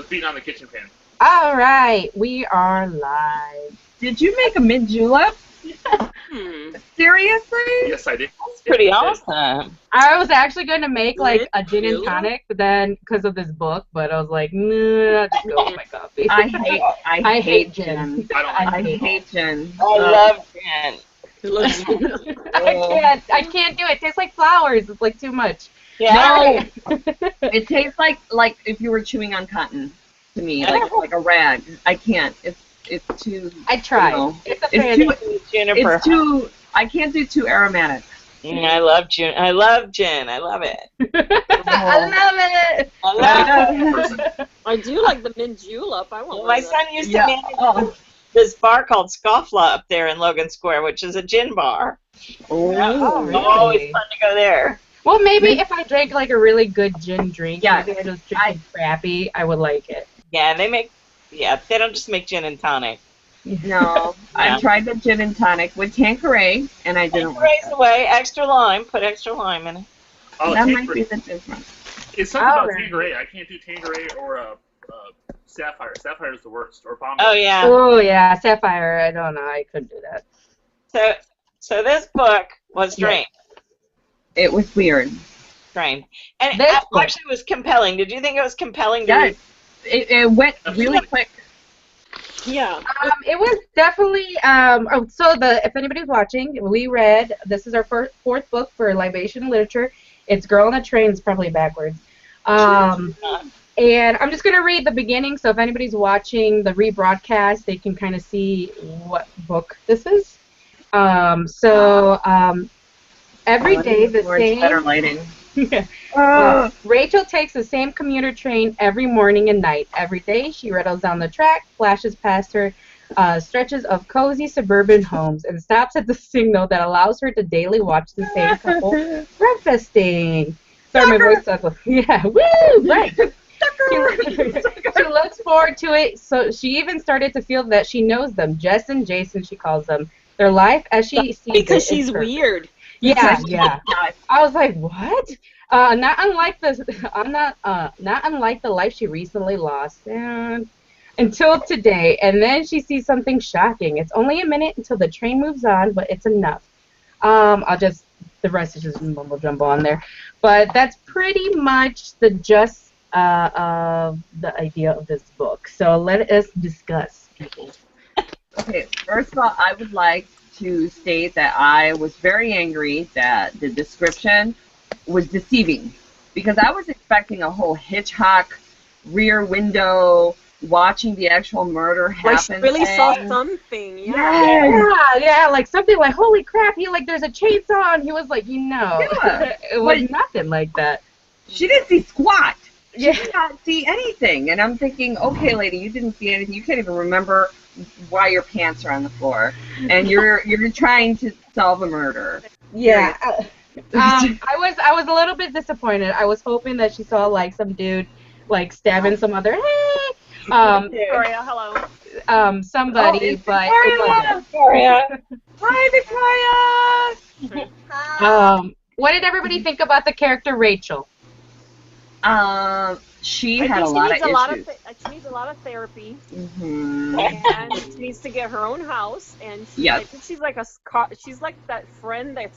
beating on the kitchen pan. All right, we are live. Did you make a mint julep? Seriously? Yes, I did. That's pretty awesome. I was actually going to make like a gin and tonic, but then because of this book, but I was like, nah, just go with my coffee. I hate gin. I hate gin. I love gin. I can't do it. It tastes like flowers. It's like too much. Yeah. No, it tastes like if you were chewing on cotton to me, like a rag. I can't. It's too. I tried. You know, Juniper. it's too. I can't do too aromatic. I love gin. I love gin. I love it. I love it. I love it. I do like the mint julep. I want My son used to manage this bar called Scofflaw up there in Logan Square, which is a gin bar. Oh, really? Always fun to go there. Well, maybe if I drank like a really good gin drink, Yeah, maybe I just drink crappy, I would like it. Yeah, they don't just make gin and tonic. No, I've tried the gin and tonic with Tanqueray, and I didn't like Tanqueray's away. Extra lime. Put extra lime in it. Oh, that might be the difference. It's something about Tanqueray. I can't do Tanqueray or Sapphire. Sapphire is the worst. Or Bomb. Oh yeah. Oh yeah, Sapphire. I don't know. I couldn't do that. So this book was strange. It was weird. Strange. And This book actually was compelling. Did you think it was compelling to Yes. read? It went really quick. Yeah. It was definitely if anybody's watching, we read, this is our fourth book for Libation literature. It's Girl on a Train. It's probably backwards. And I'm just going to read the beginning, so if anybody's watching the rebroadcast, they can kind of see what book this is. Every day the same. Better lighting. Rachel takes the same commuter train every morning and night. Every day she rattles down the track, flashes past her stretches of cozy suburban homes, and stops at the signal that allows her to daily watch the same couple breakfasting. Sorry, my voice sucks. Yeah, woo, right. She looks forward to it, so she even started to feel that she knows them. Jess and Jason, she calls them. Their life as she sees because it she's weird. Yeah, yeah. I was like, what? Not unlike the life she recently lost, and until today. And then she sees something shocking. It's only a minute until the train moves on, but it's enough. The rest is just mumble jumble on there, but that's pretty much the gist of the idea of this book. So let us discuss, people. Okay, first of all, I would like to state that I was very angry that the description was deceiving, because I was expecting a whole Hitchcock rear window watching the actual murder happen. Like she really saw something. Yeah, like something like, holy crap, there's a chainsaw, and he was like, it was nothing like that. She didn't see squat. She Yeah. did not see anything, and I'm thinking, okay, lady, you didn't see anything. You can't even remember why your pants are on the floor, and you're trying to solve a murder. Yeah. I was a little bit disappointed. I was hoping that she saw like some dude like stabbing some other Victoria, hello. somebody, but Victoria! Victoria. Hi, Victoria. What did everybody think about the character Rachel? She had a lot of issues. She needs a lot of therapy, Mm-hmm. and she needs to get her own house. And I think she's like she's like that friend that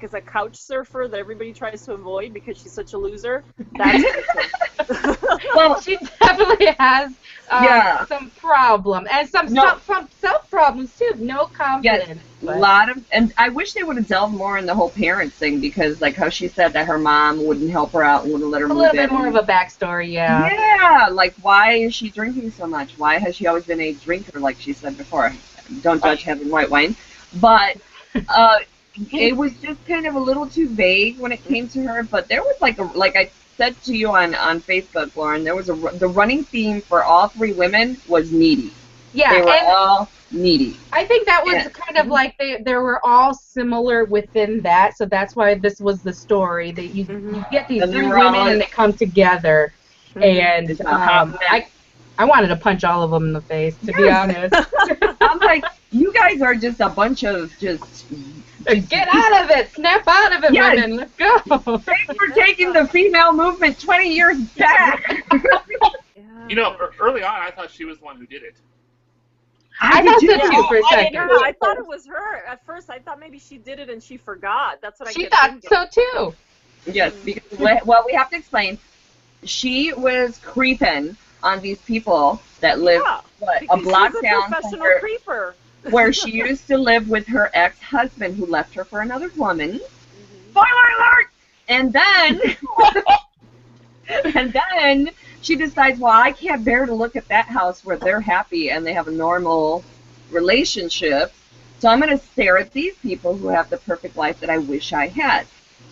is a couch surfer that everybody tries to avoid because she's such a loser. That's Well, she definitely has some problem and some self problems too. No confidence. A lot of, and I wish they would have delved more in the whole parents thing, because like how she said that her mom wouldn't help her out and wouldn't let her move in. A little bit more of a backstory, yeah. Yeah, like why is she drinking so much? Why has she always been a drinker, like she said before? Don't judge having white wine. But it was just kind of a little too vague when it came to her. But there was like I said to you on Facebook, Lauren, there was the running theme for all three women was needy. Yeah, they were all needy. I think that was kind of like they were all similar within that, so that's why this was the story that you get these three women and they come together, and I wanted to punch all of them in the face, to be honest. I'm like, you guys are just a bunch of just get out of it, snap out of it, women, let's go. Thanks for taking the female movement 20 years back. Yeah. You know, early on, I thought she was the one who did it. I thought so too for a second. Yeah, I thought it was her. At first, I thought maybe she did it and she forgot. That's what I She kept thought thinking. so too. Yes, because, well, we have to explain. She was creeping on these people that lived a block she's a down from professional creeper. where she used to live with her ex-husband who left her for another woman. Spoiler alert! And then, and then she decides, well, I can't bear to look at that house where they're happy and they have a normal relationship. So I'm going to stare at these people who have the perfect life that I wish I had.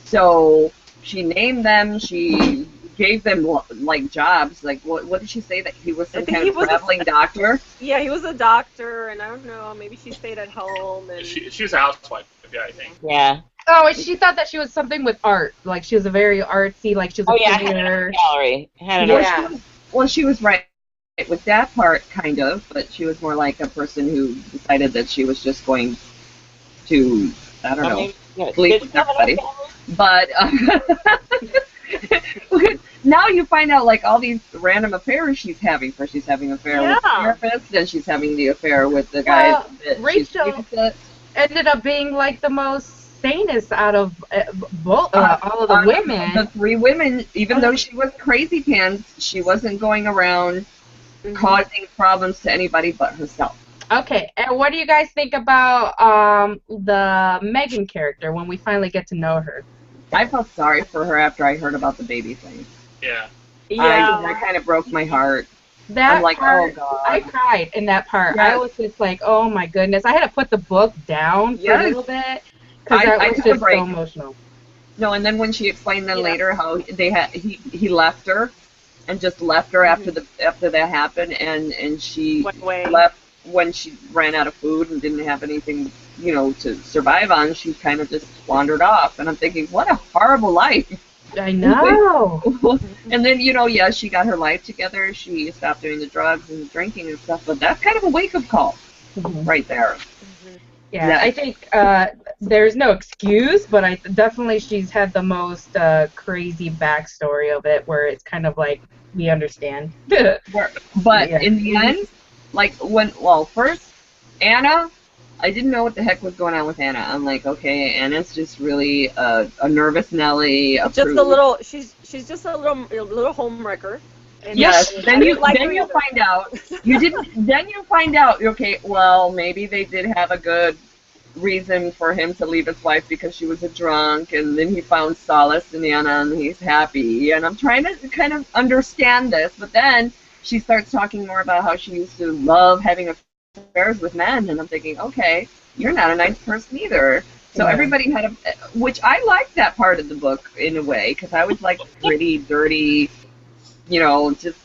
So she named them. She gave them like jobs. Like what did she say, that he was some kind of traveling doctor? Yeah, he was a doctor, and I don't know. Maybe she stayed at home. And She was a housewife. Yeah, I think. Yeah. Oh, and she thought that she was something with art. Like she was a very artsy. Like she was a painter. Gallery. Well, she was right with that part, kind of, but she was more like a person who decided that she was just going to, I don't know, sleep with everybody. But now you find out like all these random affairs she's having. First she's having an affair with the therapist, then she's having the affair with the guy that Rachel ended up being like the most sanest out of all of the women. The three women, even though she was crazy pants, she wasn't going around causing problems to anybody but herself. Okay, and what do you guys think about the Megan character when we finally get to know her? I felt sorry for her after I heard about the baby thing. Yeah. That kind of broke my heart. I'm like, part, oh God. I cried in that part. Yes. I was just like, oh my goodness. I had to put the book down for a little bit because that was just so emotional. No, and then when she explained then later how he left her and just left her after that happened, and she left when she ran out of food and didn't have anything, to survive on. She kind of just wandered off, and I'm thinking, what a horrible life. I know. And then, she got her life together. She stopped doing the drugs and the drinking and stuff, but that's kind of a wake-up call right there. Yeah, I think there's no excuse, but definitely she's had the most crazy backstory of it, where it's kind of like, we understand. But in the end, like first, Anna, I didn't know what the heck was going on with Anna. I'm like, okay, Anna's just really a nervous Nelly. She's just a little homewrecker. Yes. Then you find out. Then you find out. Okay, well, maybe they did have a good reason for him to leave his wife because she was a drunk, and then he found solace in Anna, and he's happy. And I'm trying to kind of understand this, but then she starts talking more about how she used to love having affairs with men, and I'm thinking, okay, you're not a nice person either. So everybody had which I liked that part of the book in a way, because I was like gritty, dirty, just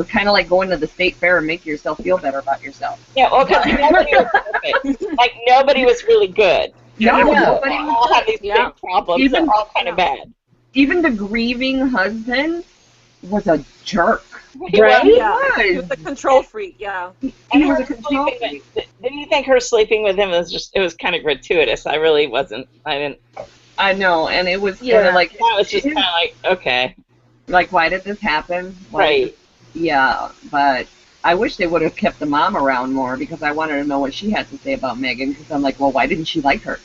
kind of like going to the state fair and make yourself feel better about yourself. Yeah, well, because nobody was perfect. Like, nobody was really good. Nobody all had these big problems. They're all kind of bad. Even the grieving husband was a jerk. Right? He was a control freak, yeah. He was a control freak. Didn't you think her sleeping with him it was kind of gratuitous? I really wasn't. I know, and it was kind of like... That was just kind of like, okay. Like, why did this happen? Right. Yeah, but I wish they would have kept the mom around more, because I wanted to know what she had to say about Megan, because I'm like, well, why didn't she like her?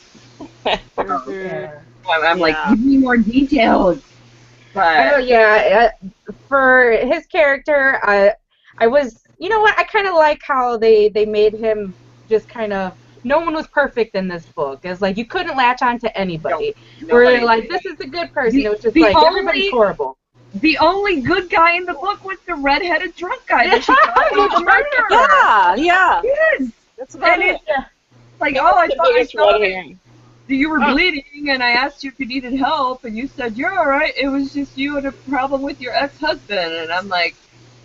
I'm like, give me more details. But for his character, I was, I kind of like how they made him just kind of, no one was perfect in this book. It's like you couldn't latch on to anybody. Where like, this is a good person. It was just like, everybody's horrible. The only good guy in the book was the redheaded drunk guy that she thought was Yeah. Yes. That's about it. Like, I thought you were bleeding, and I asked you if you needed help, and you said, you're all right. It was just you had a problem with your ex-husband. And I'm like,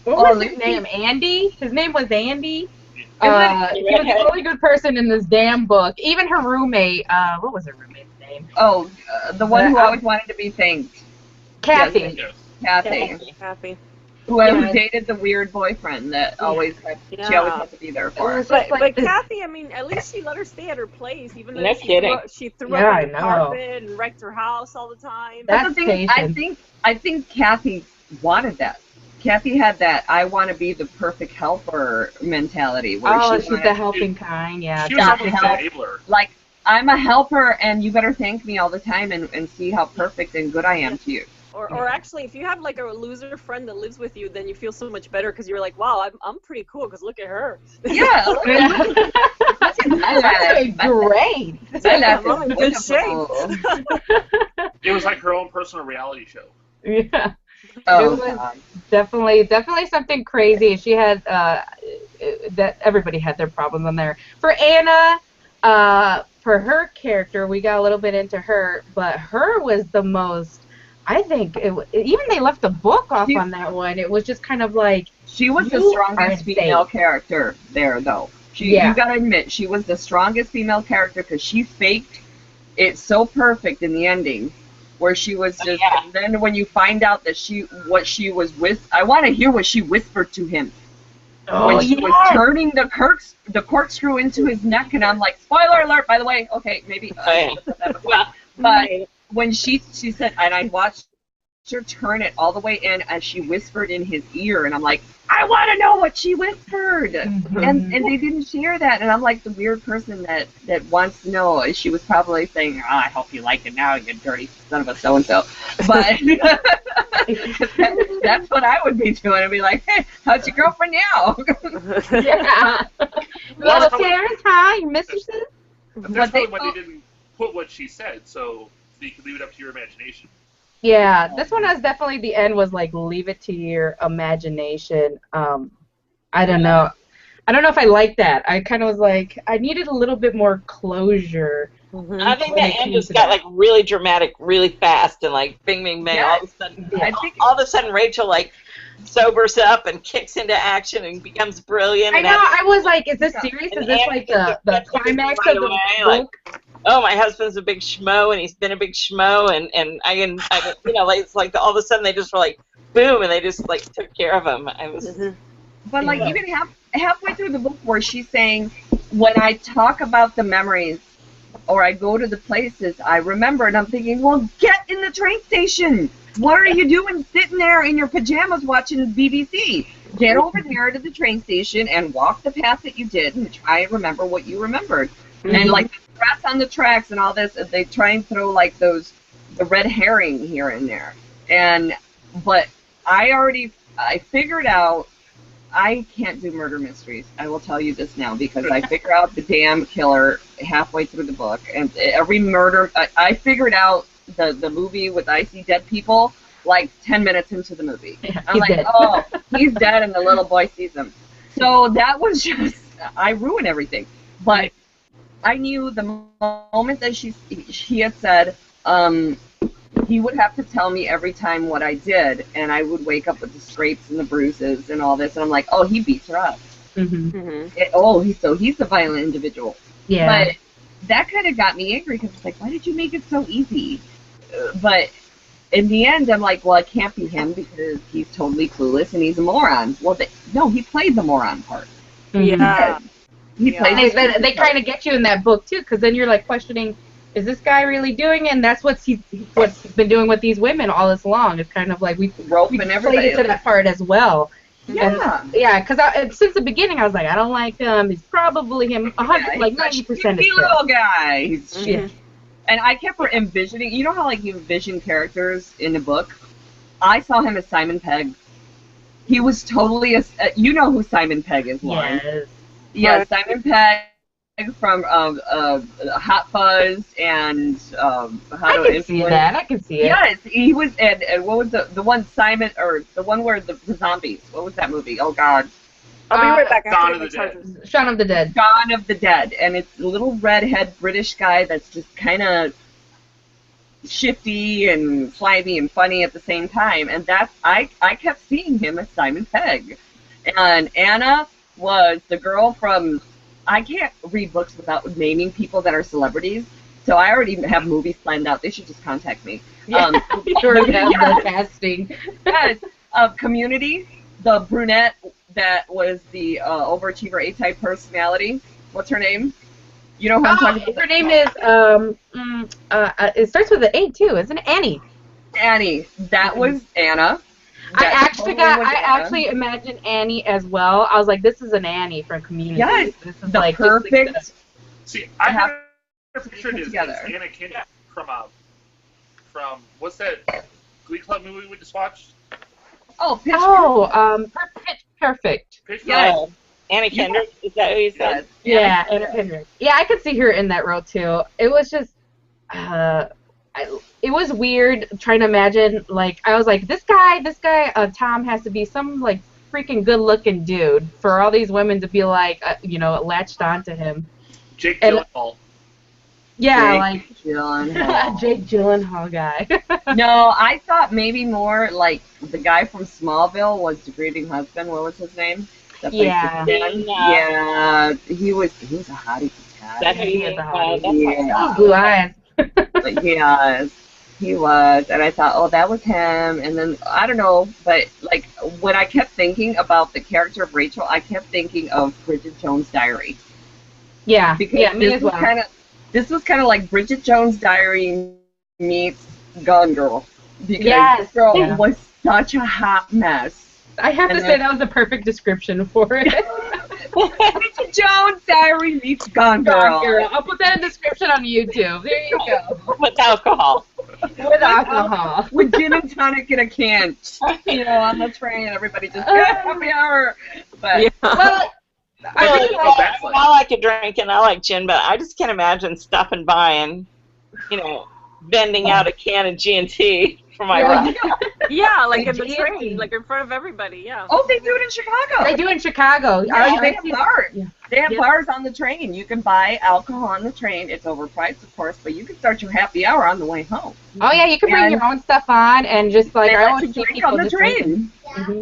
what was his name? Andy? His name was Andy? He was the only good person in this damn book. Even her roommate, what was her roommate's name? Oh, the one who always wanted to be thanked. Kathy. Yes. Kathy. Who dated the weird boyfriend that she always had to be there for her. But Kathy, I mean, at least she let her stay at her place, even though she threw up on the carpet and wrecked her house all the time. That's the thing. I think Kathy wanted that. Kathy had that I want to be the perfect helper mentality. Where she's the helping kind, yeah. She was almost an enabler. Like, I'm a helper, and you better thank me all the time and see how perfect and good I am to you. Or actually, if you have like a loser friend that lives with you, then you feel so much better because you're like, wow, I'm pretty cool because look at her. Yeah, that's great. I'm in good shape. It was like her own personal reality show. Yeah. Oh, it was definitely something crazy. She had that everybody had their problems on there. For Anna, for her character, we got a little bit into her, but her was the most. I think even they left the book off on that one. It was just kind of like she was the strongest female character there, though. You gotta admit, she was the strongest female character because she faked it so perfect in the ending, where she was just. And then when you find out that what she was with, I want to hear what she whispered to him when she was turning the corkscrew into his neck, and I'm like, spoiler alert, by the way. Okay, maybe. But when she said, and I watched her turn it all the way in as she whispered in his ear, and I'm like, I want to know what she whispered. And they didn't share that, and I'm like the weird person that wants to know. She was probably saying, I hope you like it now, you dirty son of a so-and-so. But that's what I would be doing. I'd be like, hey, how's your girlfriend now? Yeah. Well, Terrence, hi, your mistresses? That's probably why they didn't put what she said, so you could leave it up to your imagination. Yeah, this one was definitely, the end was like, leave it to your imagination. I don't know. I don't know if I like that. I kind of was like, I needed a little bit more closure. I think the end just got like really dramatic, really fast, and like bing, bing, bing. All of a sudden, all of a sudden, Rachel like sobers up and kicks into action and becomes brilliant. I know. I was like, is this serious? Is this like the climax of the book? Like, oh, my husband's a big schmo, and he's been a big schmo, and I you know, like, it's like all of a sudden they just were like, boom, and they just like took care of him. I was. But like even halfway through the book, where she's saying, when I talk about the memories, or I go to the places I remember, and I'm thinking, well, get in the train station. What are you doing sitting there in your pajamas watching BBC? Get over there to the train station and walk the path that you did and try and remember what you remembered. And like the rats on the tracks and all this, they try and throw like the red herring here and there. But I figured out I can't do murder mysteries. I will tell you this now, because I figured out the damn killer halfway through the book, and every murder I figured out the movie with I See Dead People like 10 minutes into the movie. Yeah, I'm like, dead. Oh, he's dead, and the little boy sees him. So that was just, I ruined everything. But I knew the moment that he had said, he would have to tell me every time what I did, and I would wake up with the scrapes and the bruises and all this, and I'm like, oh, he beats her up. He's a violent individual. Yeah. But that kind of got me angry, because it's like, why did you make it so easy? But in the end, I'm like, well, it can't be him, because he's totally clueless and he's a moron. Well, no, he played the moron part. Yeah. He played. They kind of get you in that book too, because then you're like questioning, is this guy really doing it? And that's what's he's been doing with these women all this long. It's kind of like we played into that part as well. Yeah. And, yeah, because since the beginning I was like, I don't like him. He's probably him 100, like 90%. He's a little guy. He's And I kept envisioning. You know how like you envision characters in the book? I saw him as Simon Pegg. He was totally you know who Simon Pegg is, Lauren? Yes. Yeah, Simon Pegg from Hot Fuzz and How to Influence. See that. I can see it. Yes, he was. And what was the one Simon, or the one where the zombies? What was that movie? Oh God. I'll be right back. Shaun of the Dead. Shaun of the Dead. Shaun of the Dead, and it's a little redhead British guy that's just kind of shifty and slimy and funny at the same time, and that's I kept seeing him as Simon Pegg, and Anna was the girl from. I can't read books without naming people that are celebrities, so I already have movies planned out. They should just contact me. Yeah, the casting. Yes, Community, the brunette that was the overachiever A-type personality. What's her name? You know who I'm talking about? Her name is it starts with an A too, isn't it? Annie. Annie. That was Anna. I actually imagined Annie as well. I was like, this is an Annie from Community. Yes, this is the like perfect. See, I have pictured is Anna Kendrick from what's that Glee Club movie we just watched? Oh, Pitch Perfect. Pitch Yes. Perfect. Anna Kendrick, is that who you said? Yeah, Anna Kendrick. Yeah, I could see her in that role too. It was just, it was weird trying to imagine. Like, I was like, this guy, Tom has to be some like freaking good-looking dude for all these women to be like, latched onto him. Jake Gyllenhaal. Yeah, Jake Gyllenhaal. Jake Gyllenhaal guy. No, I thought maybe more like the guy from Smallville was Degrading Husband. What was his name? Yeah. Yeah, he was a hottie. That he is a hottie. Yeah. Blue eyes. Yes, he was, and I thought, oh, that was him. And then I don't know, but like when I kept thinking about the character of Rachel, I kept thinking of Bridget Jones' Diary. Yeah, because me as well. This was kind of like Bridget Jones' Diary meets Gone Girl. Because this girl was such a hot mess. I have to say that was the perfect description for it. Bridget Jones' Diary meets Gone Girl. I'll put that in the description on YouTube. There you go. With alcohol. With alcohol. With gin and tonic in a can. On the train, everybody just happy hour. But well, I like a drink and I like gin, but I just can't imagine stopping by and, bending out a can of G&T for my ride. Yeah, like in the train, like in front of everybody, yeah. Oh, they do it in Chicago. They do in Chicago. Yeah, they have bars. Yeah. They have bars on the train. You can buy alcohol on the train. It's overpriced, of course, but you can start your happy hour on the way home. Oh, yeah, you can bring your own stuff on and just like, I want to drink on the train. Mm-hmm.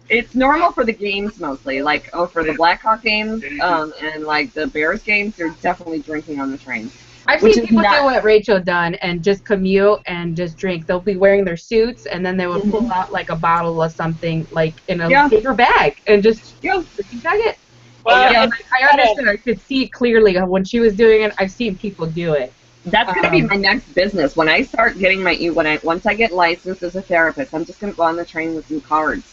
It's normal for the games mostly, like for the Blackhawk games and like the Bears games. They're definitely drinking on the train. I've seen people do what Rachel done and just commute and just drink. They'll be wearing their suits and then they will pull out like a bottle of something like in a paper bag and just drink it. Well, I understood. I could see it clearly when she was doing it. I've seen people do it. That's gonna be my next business. When I start getting once I get licensed as a therapist, I'm just gonna go on the train with some cards.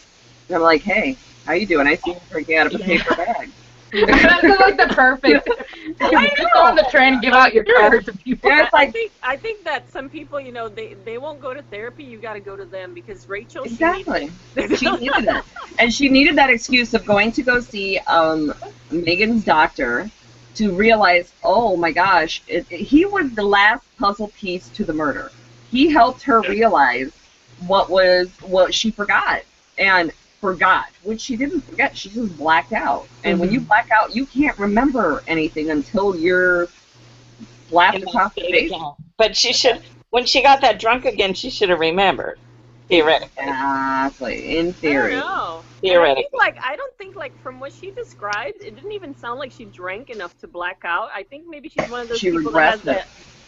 And I'm like, hey, how you doing? I see you drinking out of a paper bag. That's like the perfect. You go on the train and give out your card to people. Yeah, it's like, I think that some people, they won't go to therapy. You got to go to them because Rachel. Exactly. She needed it, and she needed that excuse of going to go see Megan's doctor to realize, oh my gosh, he was the last puzzle piece to the murder. He helped her realize what she forgot which she didn't forget. She just blacked out. And when you black out, you can't remember anything until you're slapped across the face. But when she got that drunk again, she should have remembered. Theoretically. Exactly. In theory. I don't know. Theoretically. I don't think from what she described, it didn't even sound like she drank enough to black out. I think maybe she's one of those people that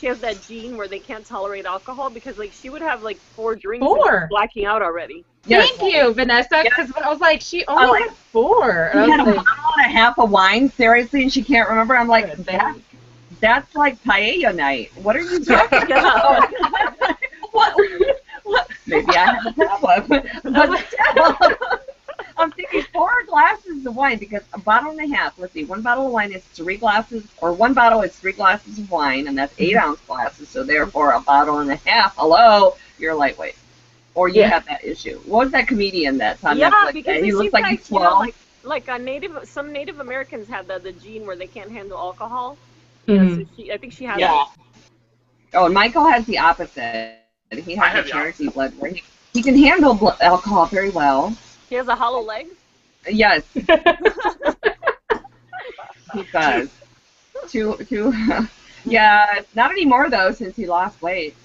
has that gene where they can't tolerate alcohol because she would have 4 drinks and she's blacking out already. Yes. Thank you, Vanessa, because I was like, she only had 4. She had a bottle and a half of wine, seriously, and she can't remember. I'm like, that's like paella night. What are you talking about? What? Maybe I have a problem. But still, I'm thinking 4 glasses of wine because a bottle and a half. Let's see, 1 bottle of wine is 3 glasses, or 1 bottle is 3 glasses of wine, and that's 8-ounce glasses. So therefore, a bottle and a half. Hello, you're lightweight, or you have that issue. What was that comedian that's on Netflix? Because he looks like he's 12. Some Native Americans have the gene where they can't handle alcohol. Mm-hmm. So I think she has. Yeah. Oh, and Michael has the opposite. He has the Cherokee blood where he can handle alcohol very well. He has a hollow leg? Yes. He does. Yeah, not anymore though, since he lost weight.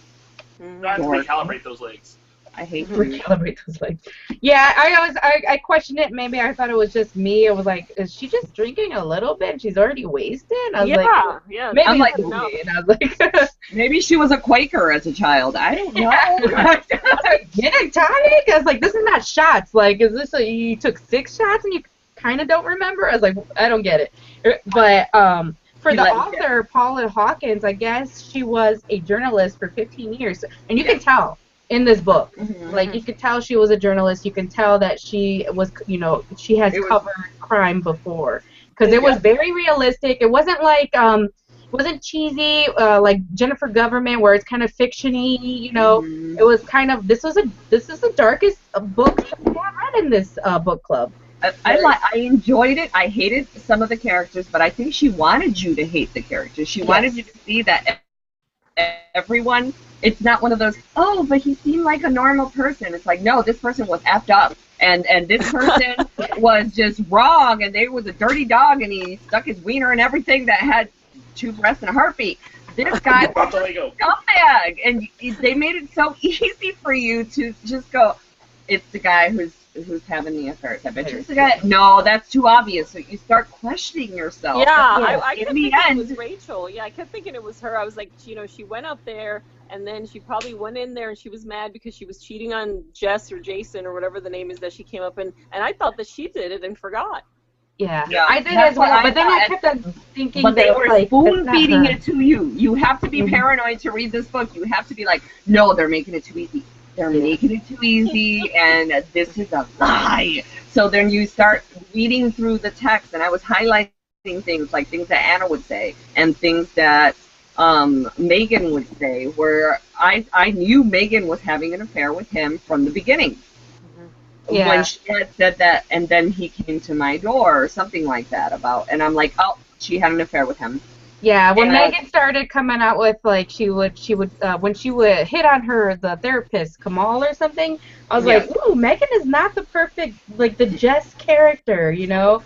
I have to recalibrate those legs. I hate to recalibrate those legs. Yeah, I questioned it. Maybe I thought it was just me. I was like, is she just drinking a little bit and she's already wasted? I was maybe I'm like, no. And I was like, maybe she was a Quaker as a child. I don't know. Gin and tonic? I was like, this is not shots. Like, is this you took 6 shots and you kind of don't remember? I was like, I don't get it. But for the author, Paula Hawkins, I guess she was a journalist for 15 years. And you can tell. in this book. Mm-hmm. Like, you could tell she was a journalist. You can tell that she was, she has covered crime before. Because it was very realistic. It wasn't like, wasn't cheesy, like Jennifer Government, where it's kind of fiction-y, It was kind of, this is the darkest book I've read in this book club. I enjoyed it. I hated some of the characters, but I think she wanted you to hate the characters. She wanted you to see that everyone, it's not one of those, oh, but he seemed like a normal person. It's like, no, this person was effed up. And this person was just wrong, and they was a dirty dog, and he stuck his wiener in everything that had 2 breasts and a heartbeat. This guy was a scumbag, and they made it so easy for you to just go, it's the guy who's having the affair. I bet you it's the guy. No, that's too obvious. So you start questioning yourself. Yeah, I kept thinking it was Rachel. Yeah, I kept thinking it was her. I was like, she went up there, and then she probably went in there and she was mad because she was cheating on Jess or Jason or whatever the name is that she came up in, and I thought that she did it and forgot. Yeah, I did as well, but then I kept on thinking but they were spoon-feeding it to you. You have to be paranoid to read this book. You have to be like, no, they're making it too easy. They're making it too easy, and this is a lie. So then you start reading through the text, and I was highlighting things like things that Anna would say and things that Megan would say, where I knew Megan was having an affair with him from the beginning. Yeah. When she had said that, and then he came to my door or something like that and I'm like, oh, she had an affair with him. Yeah, when Megan started coming out with, like, she would when she would hit on the therapist, Kamal or something, I was like, ooh, Megan is not the perfect, like, the Jess character, No,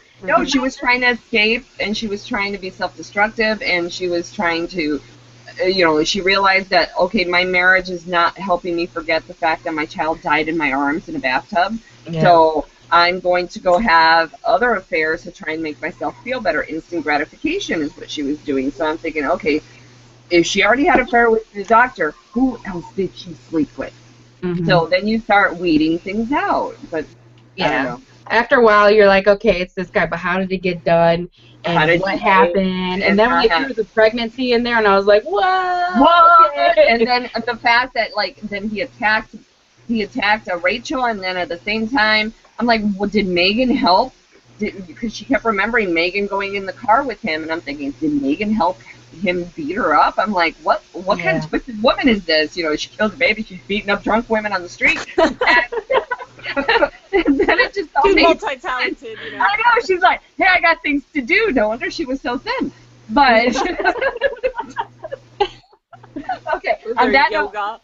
she was trying to escape, and she was trying to be self-destructive, and she was trying to, she realized that, okay, my marriage is not helping me forget the fact that my child died in my arms in a bathtub, so I'm going to go have other affairs to try and make myself feel better. Instant gratification is what she was doing. So I'm thinking, okay, if she already had an affair with the doctor, who else did she sleep with? Mm-hmm. So then you start weeding things out. But I don't know. After a while, you're like, okay, it's this guy, but how did it get done? And what happened? And then we threw the pregnancy in there, and I was like, whoa! Okay. And then the fact that, like, then he attacked Rachel, and then at the same time, I'm like, well, did Megan help? Because she kept remembering Megan going in the car with him, and I'm thinking, did Megan help him beat her up? I'm like, what kind of twisted woman is this? She killed a baby, she's beating up drunk women on the street. And then it just all she's made multi-talented, I know, she's like, hey, I got things to do. No wonder she was so thin. But okay, on that note,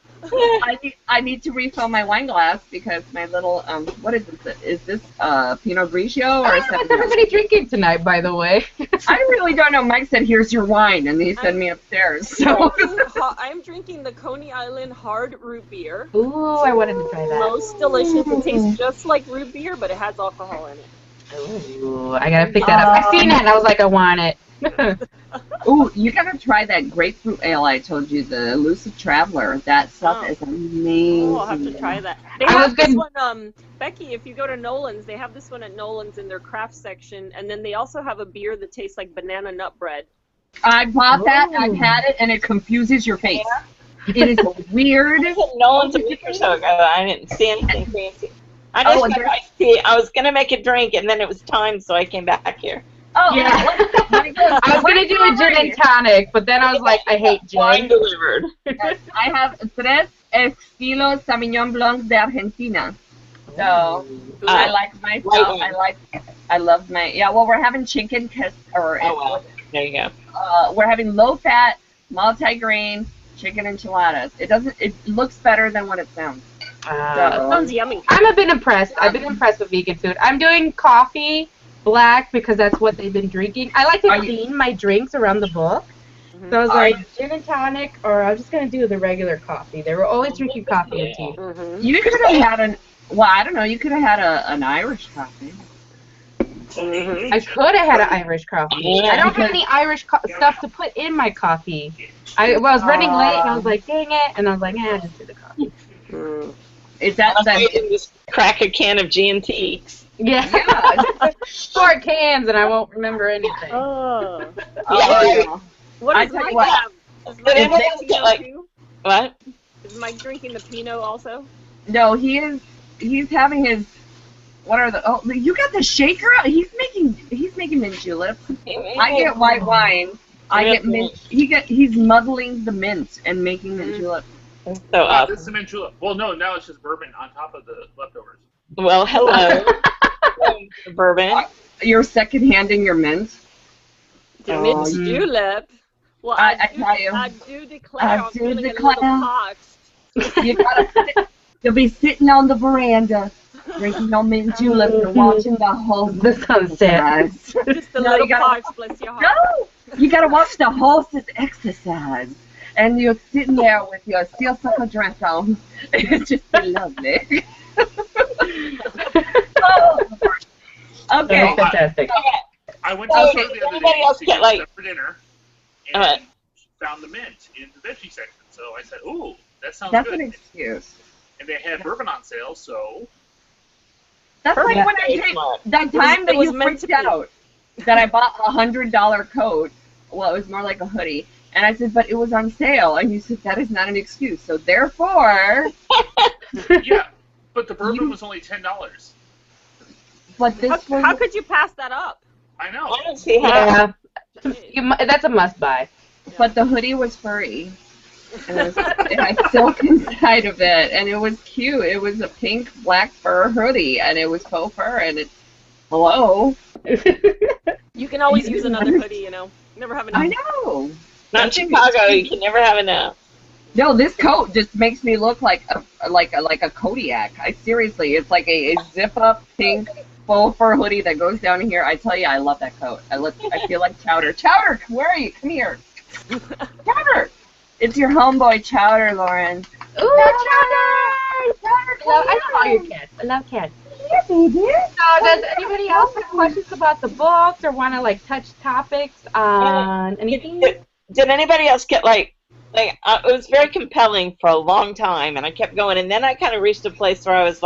I need to refill my wine glass because my little what is this? Is this Pinot Grigio or what's everybody drinking tonight, by the way? I really don't know. Mike said, "Here's your wine," and he sent me upstairs. So I'm drinking the Coney Island hard root beer. Ooh, I wanted to try that. Most delicious. It tastes just like root beer, but it has alcohol in it. Ooh, I gotta pick that up. I seen it and I was like, I want it. Ooh, you gotta try that grapefruit ale I told you, the Elusive Traveler. That stuff is amazing. Oh, I'll have to try that. They have this one, Becky, if you go to Nolan's, they have this one at Nolan's in their craft section, and then they also have a beer that tastes like banana nut bread. I bought that, I've had it, and it confuses your face. Yeah. It is weird. I was at Nolan's a week or so ago. I didn't see anything fancy. I was going to make a drink, and then it was time, so I came back here. Oh, yeah. I was going to do a gin and tonic, but then I was like, I hate gin. Wine delivered. I have 3 estilos Sauvignon Blanc de Argentina. So, I like my stuff. I love my, well, we're having chicken, there you go. We're having low-fat, multi-grain chicken enchiladas. It looks better than what it sounds. Sounds yummy. I'm a bit impressed. I've been impressed with vegan food. I'm doing coffee black because that's what they've been drinking. I like to theme my drinks around the book. Mm-hmm. So I was like, gin and tonic, or I'm just going to do the regular coffee. They were always drinking coffee and tea. Mm-hmm. You could have had I don't know, you could have had an Irish coffee. Mm-hmm. I could have had an Irish coffee. Yeah, I don't have any Irish stuff to put in my coffee. I was running late, and I was like, dang it, and I was like, just do the coffee. Is that just crack a can of G&T? Yeah. 4 cans, and I won't remember anything. What does Mike have? What? Is Mike drinking the Pinot also? No, he's having his. What are the? Oh, you got the shaker out. He's making mint juleps. I get white wine. I get mint. He's muddling the mint and making mint juleps. So awesome. This is a mint julep. Well, no, now it's just bourbon on top of the leftovers. Well, hello, bourbon. You're second-handing your mint. The mint julep. Well, I do declare I'm feeling a little parched. You gotta. You'll be sitting on the veranda, drinking your mint julep and watching the sunset. Just a little parched, bless your heart. No, you gotta watch the horses exercise. And you're sitting there with your seersucker dress on. It's just lovely. Okay. Fantastic. I went to the store the other day to get like for dinner and found the mint in the veggie section. So I said, "Ooh, that sounds good." That's an excuse. And they had bourbon on sale, so. That's like when I came that time that you freaked out that I bought a $100 coat. Well, it was more like a hoodie. And I said, but it was on sale. And you said, that is not an excuse. So therefore... Yeah, but the bourbon was only $10. But this how could you pass that up? I know. I don't see how. Yeah. That's a must-buy. But the hoodie was furry. And it had silk inside of it. And it was cute. It was a pink, black fur hoodie. And it was faux fur. And it's... Hello? You can always use another hoodie, you know. Never have enough. I know. Not in Chicago, you can never have enough. No, this coat just makes me look like a Kodiak. Seriously, it's like a zip-up pink faux fur hoodie that goes down here. I tell you, I love that coat. I feel like Chowder. Chowder, where are you? Come here. Chowder. It's your homeboy Chowder, Lauren. Ooh, Chowder! I love all your cats. I love cats. Yes, you do. So, does anybody else have questions about the books or want to touch topics on anything? Did anybody else get it was very compelling for a long time, and I kept going, and then I kind of reached a place where I was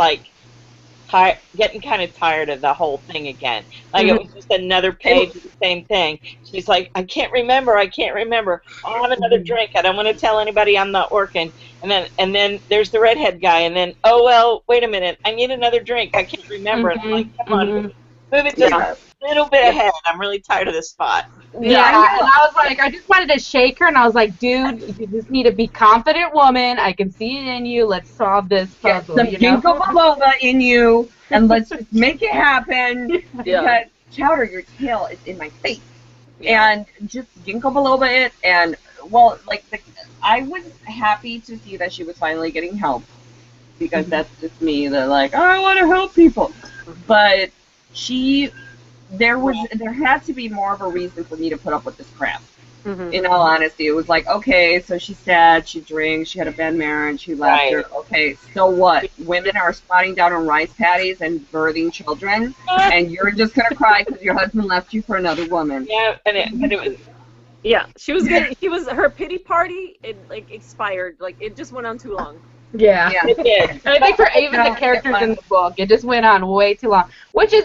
getting kind of tired of the whole thing again. It was just another page of the same thing. She's like, I can't remember. I'll have another drink. I don't want to tell anybody I'm not working. And then there's the redhead guy, and then, oh, well, wait a minute. I need another drink. I can't remember. And I'm like, come on, move it just a little bit ahead. I'm really tired of this spot. Yeah, and I was like, I just wanted to shake her, and I was like, dude, you just need to be confident woman. I can see it in you. Let's solve this puzzle. Get some ginkgo biloba in you, and let's just make it happen. Because, Chowder, your tail is in my face. And just ginkgo biloba it, and, well, I was happy to see that she was finally getting help. Because that's just me. They're like, oh, I want to help people. But there had to be more of a reason for me to put up with this crap. In all honesty, it was like, okay, so she's sad, she drinks, she had a bad marriage, she left her. Okay, so what? Women are squatting down on rice paddies and birthing children, and you're just gonna cry because your husband left you for another woman. Yeah, and it was. Yeah, her pity party. It expired. It just went on too long. Yeah. It did. And I think for even the characters in the book, it just went on way too long. Which is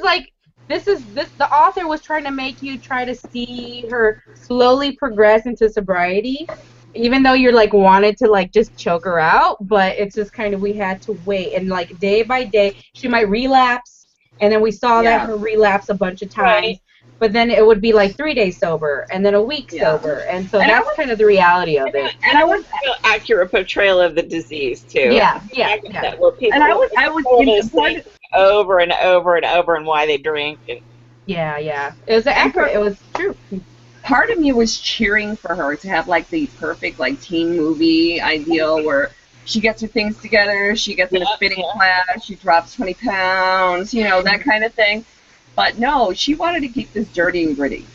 the author was trying to make you try to see her slowly progress into sobriety, even though you're wanted to just choke her out, but it's just kind of we had to wait, and day by day she might relapse, and then we saw that her relapse a bunch of times, but then it would be 3 days sober, and then a week sober, and so that's kind of the reality of it. And I was an accurate portrayal of the disease too. Yeah. Where people I was over and over and over and why they drink. And yeah. It was accurate. It was true. Part of me was cheering for her to have the perfect teen movie ideal where she gets her things together, she gets in a spinning class, she drops 20 pounds, that kind of thing. But no, she wanted to keep this dirty and gritty.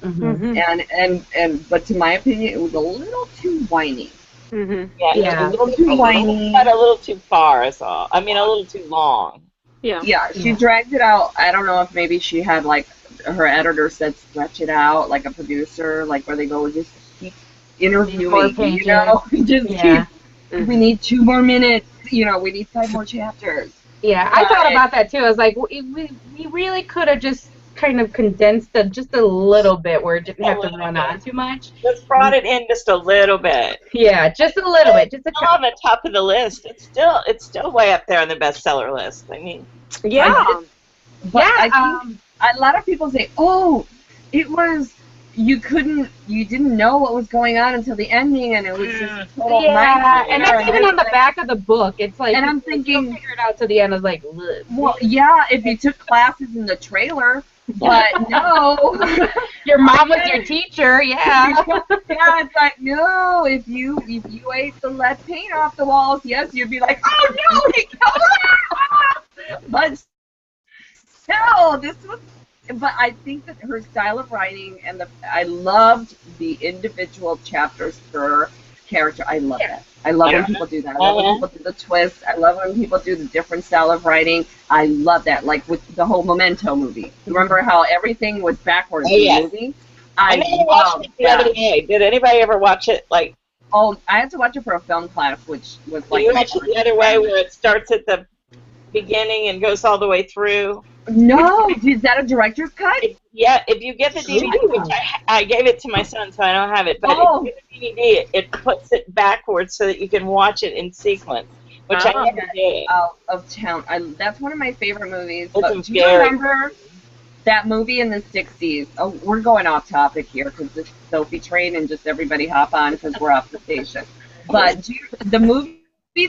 But to my opinion, it was a little too whiny. Yeah, a little too whiny. But a little too far is all. I mean, a little too long. Yeah, she dragged it out. I don't know if maybe she had her editor said stretch it out, like a producer, where they go just keep interviewing, we need 2 more minutes, we need 5 more chapters. Yeah, I thought about that too. I was like, we really could have just kind of condensed just a little bit where it didn't have to run on too much. Just brought it in just a little bit. Yeah, just a little bit. Just still on the top of the list. It's still way up there on the bestseller list. I mean, yeah. But I think a lot of people say, "Oh, it was you didn't know what was going on until the ending, and it was just a total nightmare." And that's even on the back of the book. It's like, and I'm thinking, figure it out to the end. I was like, well, yeah, if you took classes in the trailer, but no, your mom was your teacher, yeah. Yeah, it's like, no, if you ate the lead paint off the walls, yes, you'd be like, oh no, he killed her. But still, but I think that her style of writing and I loved the individual chapters per character. I love that. I love when people do that. I love when people do the twist. I love when people do the different style of writing. I love that. Like with the whole Memento movie. Remember how everything was backwards in the movie? I watched it the other day. Did anybody ever watch it? Like, oh, I had to watch it for a film class, which was like. You watch it the other way, where it starts at the beginning and goes all the way through. No, is that a director's cut? Yeah, if you get the DVD, which I gave it to my son, so I don't have it, but if you get the DVD, it puts it backwards so that you can watch it in sequence, which I never did. Out of town. That's one of my favorite movies. But do you remember that movie in the 60s? Oh, we're going off topic here because this is Sophie Train and just everybody hop on because we're off the station. But the movie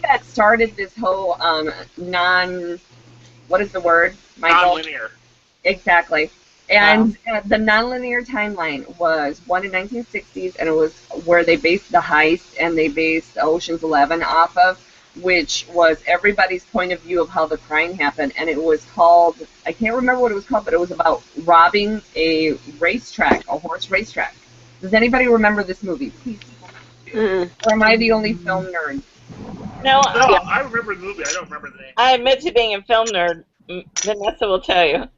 that started this whole what is the word, Michael? Non-linear. Exactly. And the nonlinear timeline was one in 1960s, and it was where they based the heist and they based Ocean's 11 off of, which was everybody's point of view of how the crime happened. And it was called, I can't remember what it was called, but it was about robbing a racetrack, a horse racetrack. Does anybody remember this movie? Please. Or am I the only film nerd? No, I remember the movie. I don't remember the name. I admit to being a film nerd. Vanessa will tell you.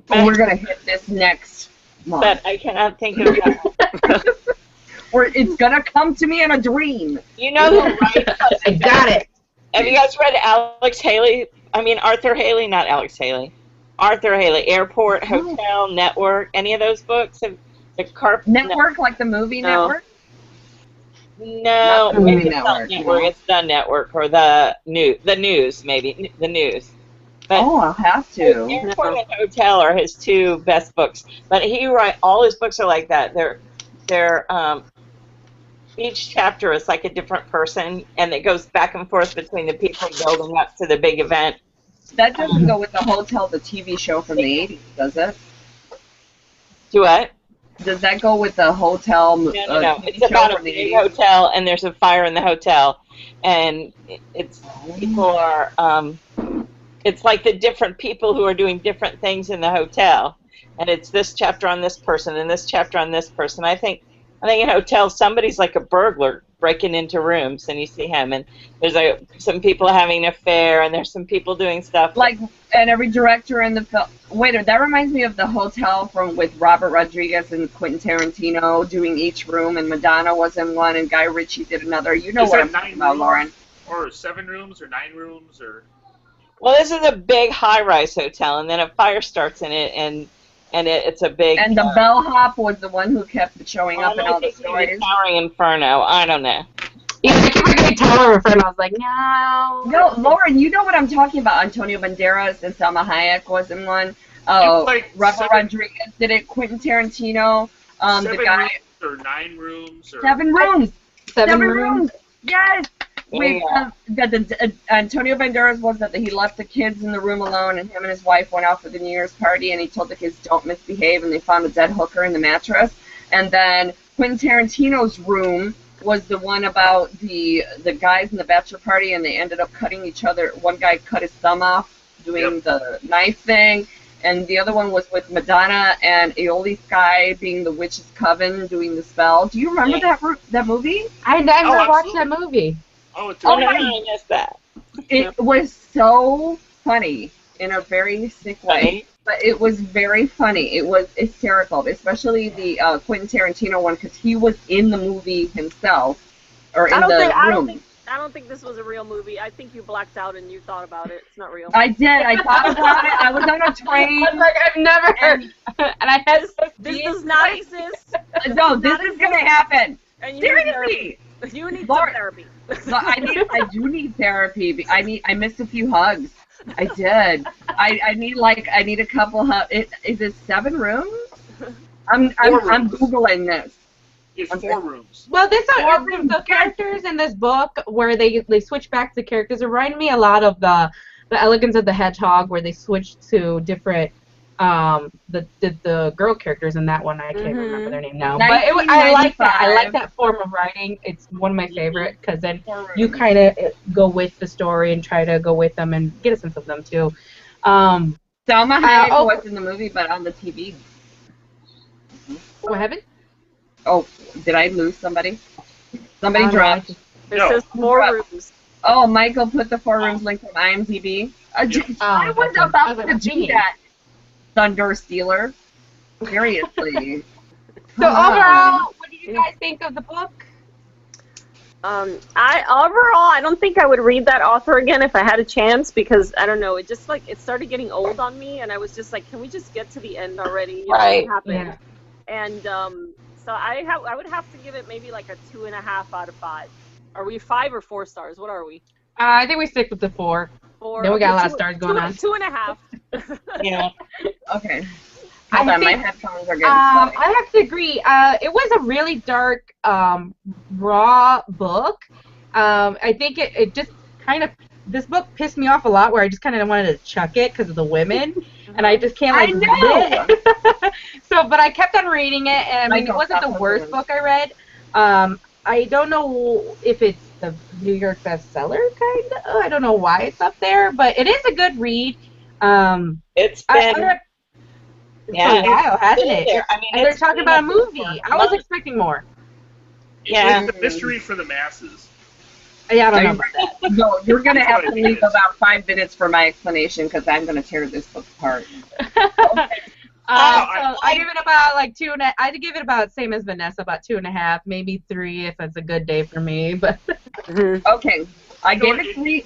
Well, we're going to hit this next month. But I cannot think of that. It's going to come to me in a dream. You know who writes? I got it. Have you guys read Arthur Haley? Not Alex Haley. Arthur Haley. Airport, Hotel, Network. Any of those books? Network, like the movie Network? No, maybe it's not Network. It's the Network or the news, maybe the news. But I'll have to. Airport and Hotel are his two best books. But all his books are like that. They're each chapter is like a different person, and it goes back and forth between the people building up to the big event. That doesn't go with the Hotel, the TV show from the 80s, does it? Do what? Does that go with the Hotel? No. It's about a big hotel, and there's a fire in the hotel, and people are. It's like the different people who are doing different things in the hotel, and it's this chapter on this person and this chapter on this person. I think in hotels somebody's like a burglar breaking into rooms, and you see him, and there's some people having an affair, and there's some people doing stuff. And every director in the film. Wait, that reminds me of The Hotel with Robert Rodriguez and Quentin Tarantino doing each room, and Madonna was in one, and Guy Ritchie did another. You know what I'm talking about, Lauren? Or 7 rooms, or 9 rooms, or. Well, this is a big high-rise hotel, and then a fire starts in it, and it's a big. And the bellhop was the one who kept showing up in all the stories. Towering Inferno. I don't know. Yeah, Tower Inferno. I was like, no. No, Lauren, you know what I'm talking about. Antonio Banderas and Salma Hayek was in one. Robert Rodriguez did it. Quentin Tarantino. The guy. Rooms or 9 rooms. Or 7 rooms. 7 rooms. Yes. Wait, Antonio Banderas was that he left the kids in the room alone, and him and his wife went out for the New Year's party, and he told the kids don't misbehave, and they found a dead hooker in the mattress. And then Quentin Tarantino's room was the one about the guys in the bachelor party, and they ended up cutting each other. One guy cut his thumb off doing the knife thing, and the other one was with Madonna and Aeoli Sky being the witch's coven doing the spell. Do you remember that movie? I never watched that movie. Oh, it's I missed that. It was so funny in a very sick way, but it was very funny. It was hysterical, especially the Quentin Tarantino one, because he was in the movie himself, or in the room. I don't think this was a real movie. I think you blacked out and you thought about it. It's not real. I did. I thought about it. I was on a train. I was like, I've never heard. And I had This does not exist. No, this is gonna happen. And you Seriously. You need Lord. some therapy. So I do need therapy. I missed a few hugs. I did. I need a couple hugs. Is it 7 rooms? I'm Googling this. It's 4 rooms. Well, the characters in this book where they switch back to characters remind me a lot of the Elegance of the Hedgehog, where they switched to different the girl characters in that one. I can't remember their name now, but I like that. I like that form of writing. It's one of my favorite because then you kind of go with the story and try to go with them and get a sense of them too. Salma Hayek was in the movie, but on the TV. What happened? Oh, did I lose somebody? Somebody dropped. It says 4 rooms. Oh, Michael put the 4 rooms link from IMDb. I was about to do that. Thunder Stealer. Seriously. So overall, what did you guys think of the book? I don't think I would read that author again if I had a chance, because I don't know, it just it started getting old on me, and I was just like, can we just get to the end already? You know, what happened? Yeah. And so I would have to give it maybe like a 2.5 out of 5. Are we 5 or 4 stars? What are we? I think we stick with the 4. 4. Then we got a lot of stars going on. 2.5. Yeah. Okay. Hold on, my headphones are getting I have to agree. It was a really dark, raw book. I think it just kind of, this book pissed me off a lot, where I just kind of wanted to chuck it because of the women, and I just can't read it. So, but I kept on reading it, and I mean, it wasn't the worst book I read. I don't know if it's the New York bestseller kind of. I don't know why it's up there, but it is a good read. It's been a while, hasn't it? I mean, and they're talking about a movie. I was expecting more. Yeah. It's a mystery for the masses. Yeah, I don't know about that. No, you're going to have to leave about 5 minutes for my explanation, because I'm going to tear this book apart. I give it about like 2.5. I'd give it about same as Vanessa, about 2.5, maybe 3 if it's a good day for me. But okay, I gave it 3.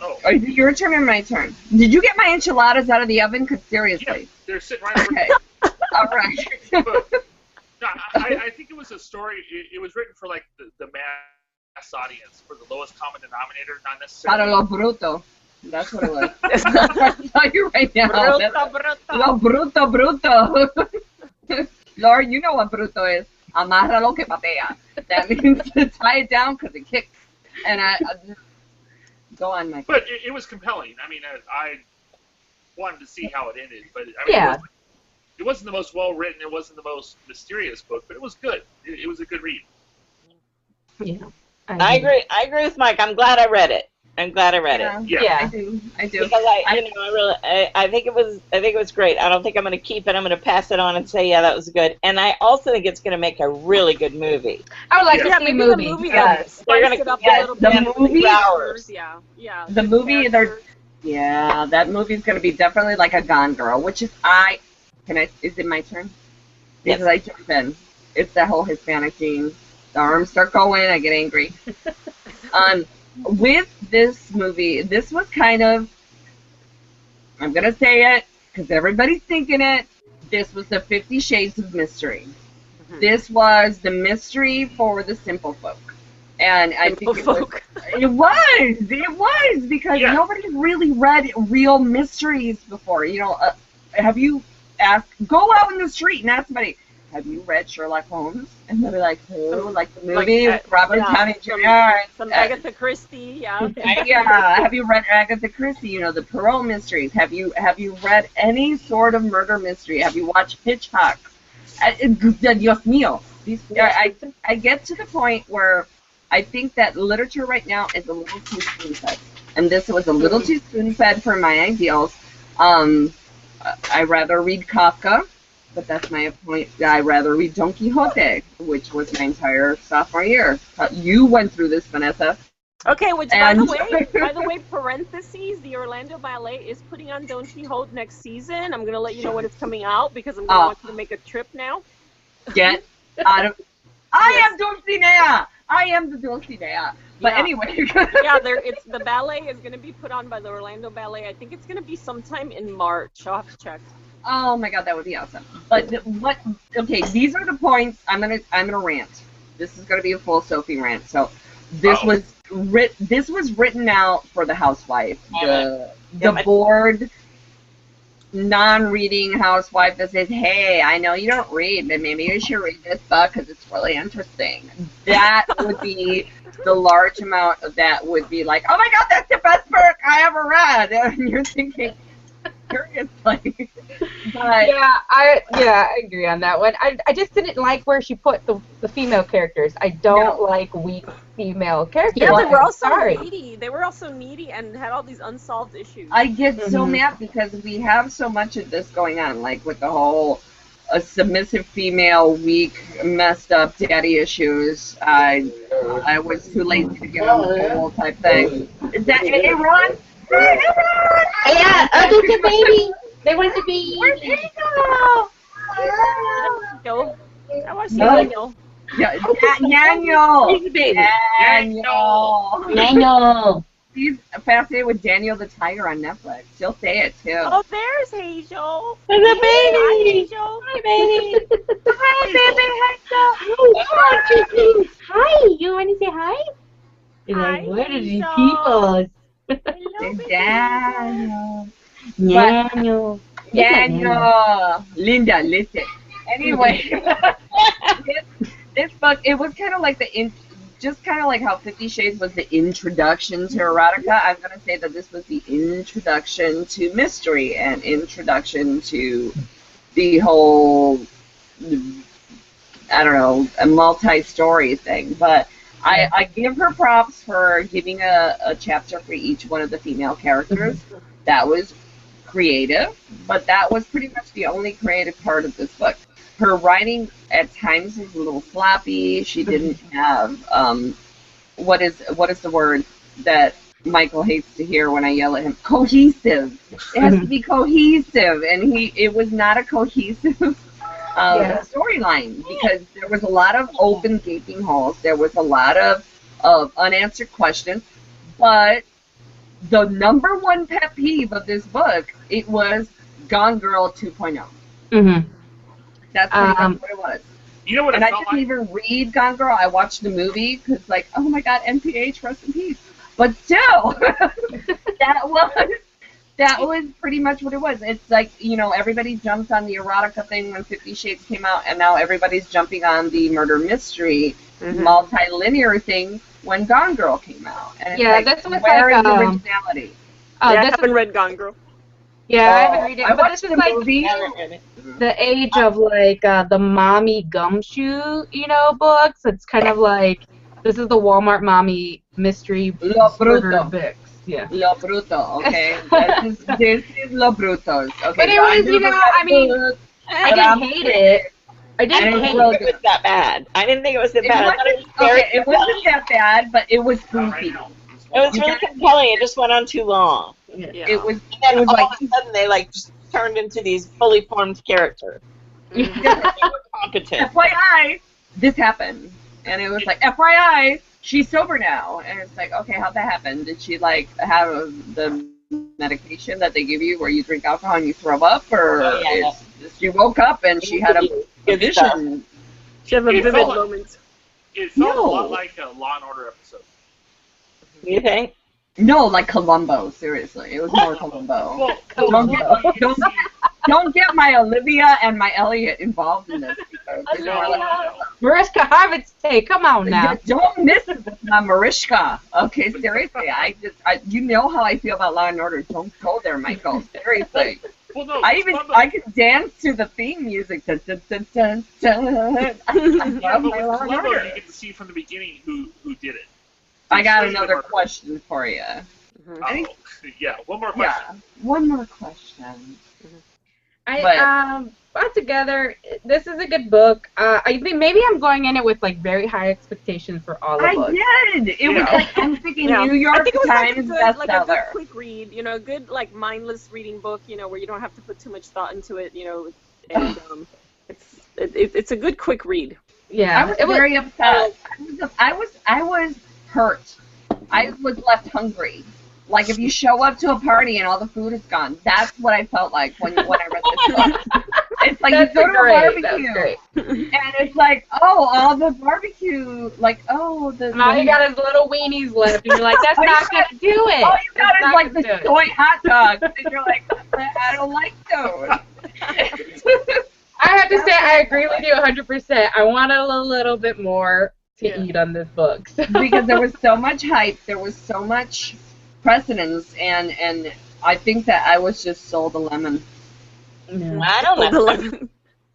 Oh. Is it your turn or my turn? Did you get my enchiladas out of the oven? Because seriously. Yeah, they're sitting right over Okay. All right. But, no, I think it was a story. It was written for like the mass audience, for the lowest common denominator, not necessarily. Para lo bruto. That's what it was. I'll tell you right now. Lo bruto. Lord, you know what bruto is. Amárralo que patea. That means to tie it down because it kicks. And I go on, Mike. But it was compelling. I mean, I wanted to see how it ended. But I mean, it wasn't the most well-written. It wasn't the most mysterious book, but it was good. It was a good read. Yeah. I agree. I agree with Mike. I'm glad I read it. I'm glad I read it. Yeah. I do. Because I think it was great. I don't think I'm going to keep it. I'm going to pass it on and say, yeah, that was good. And I also think it's going to make a really good movie. I would like to see a movie. The movie yes. They're going to the movie. Hours. Yeah. The movie. That movie's going to be definitely like a Gone Girl, which is is it my turn? Yes. Because I jump in. It's the whole Hispanic gene. The arms start going. I get angry. With this movie, this was kind of, I'm going to say it because everybody's thinking it, this was the 50 Shades of Mystery. Mm-hmm. This was the mystery for the simple folk. And I think it was because nobody really read real mysteries before. You know, have you asked, go out in the street and ask somebody, have you read Sherlock Holmes? And they'll be like, who? Like the movie with Robert Downey Jr. Some Agatha Christie, yeah. Have you read Agatha Christie? You know, the Poirot mysteries. Have you read any sort of murder mystery? Have you watched Hitchcock? Dios mío. I get to the point where I think that literature right now is a little too spoon-fed. And this was a little too spoon-fed for my ideals. I rather read Kafka. But that's my point. I'd rather read Don Quixote, which was my entire sophomore year. You went through this, Vanessa. Okay, which by the way, parentheses, the Orlando Ballet is putting on Don Quixote next season. I'm gonna let you know when it's coming out because I'm gonna want you to make a trip now. Get out of. I am Dulcinea. I am the Dulcinea. But anyway. Yeah, it's the ballet is going to be put on by the Orlando Ballet. I think it's going to be sometime in March. I'll have to check. Oh my God, that would be awesome. But what? Okay, these are the points. I'm gonna rant. This is gonna be a full Sophie rant. So this was written out for the housewife, the bored, non-reading housewife that says, "Hey, I know you don't read, but maybe you should read this book because it's really interesting." That would be the large amount of that would be like, "Oh my God, that's the best book I ever read," and you're thinking. Seriously. But, I agree on that one. I just didn't like where she put the female characters. I don't like weak female characters. Yeah, they were also needy. They were also needy and had all these unsolved issues. I get so mad because we have so much of this going on, like with the whole submissive female, weak, messed up daddy issues. I was too lazy to get on the whole type thing. Is that Ron? Yeah, the baby. They want the baby. Where's Daniel? I want to see Daniel. Daniel. He's fascinated with Daniel the Tiger on Netflix. She'll say it too. Oh, there's Hazel. There's a baby. Hi, Hazel. Hi, baby. Hi, baby. Hi. You want to say hi? Hi, like, what are these Hazel. people? Daniel. Linda, listen. Anyway, this book, it was kind of like just kind of like how 50 Shades was the introduction to erotica. I'm going to say that this was the introduction to mystery and introduction to the whole, I don't know, a multi-story thing. But I give her props for giving a chapter for each one of the female characters. That was creative, but that was pretty much the only creative part of this book. Her writing at times was a little sloppy. She didn't have what is the word that Michael hates to hear when I yell at him? Cohesive. It has to be cohesive, and it was not a cohesive storyline because there was a lot of open gaping holes. There was a lot of unanswered questions, but the number one pet peeve of this book, it was Gone Girl 2.0. Mm-hmm. That's pretty much what it was. You know what? And I didn't even read Gone Girl. I watched the movie because, like, oh my God, NPH, rest in peace. But still, that was pretty much what it was. It's like, you know, everybody jumped on the erotica thing when 50 Shades came out, and now everybody's jumping on the murder mystery multi-linear thing when Gone Girl came out. And it's this was where like is the originality? I haven't read Gone Girl. Yeah, I haven't read it. But this is like movie. The age of like the mommy gumshoe, books. It's kind of like this is the Walmart mommy mystery murder books. Yeah. Lo Bruto, okay. this is Lo Bruto's. Okay. But it was, I mean, I didn't hate it. I didn't hate it was that bad. I didn't think it was that bad. It wasn't that bad, but it was goofy. It was really compelling. It just went on too long. Yeah. It was all like, of a sudden they just turned into these fully formed characters. They were competent. FYI, this happened. And it was like, FYI, she's sober now. And it's like, okay, how'd that happen? Did she have the medication that they give you where you drink alcohol and you throw up? Or she woke up and she had a vision? She had a vivid moment. It felt a lot like a Law and Order episode. You think? No, like Columbo, seriously. It was more Columbo. Don't get my Olivia and my Elliot involved in this. Mariska Hargitay, come on now. Don't miss it with my Mariska. Okay, seriously. You know how I feel about Law and Order. Don't go there, Michael. Seriously. Well, no, I can dance to the theme music. Dun, dun, dun, dun, dun. Yeah, but with Columbo, you get to see from the beginning who did it. I got another question for you. Yeah, one more question. Yeah, one more question. Altogether, this is a good book. I think maybe I'm going in it with very high expectations for all the books. I did. It was like I'm thinking New York Times bestseller. Like a good quick read, a good mindless reading book, where you don't have to put too much thought into it, and it's a good quick read. Yeah, I was very upset. I was hurt I was left hungry. Like if you show up to a party and all the food is gone, that's what I felt like when I read this book. It's like you go to a barbecue, and it's like, oh, all the barbecue, like, oh, now you got his little weenies left, and you're like, that's not gonna do it. All you got is like the soy hot dogs, and you're like, I don't like those. I have to say, I agree with you 100%. I wanted a little bit more to eat on this book. So. Because there was so much hype, there was so much precedence, and I think that I was just sold a lemon. Yeah. I don't know.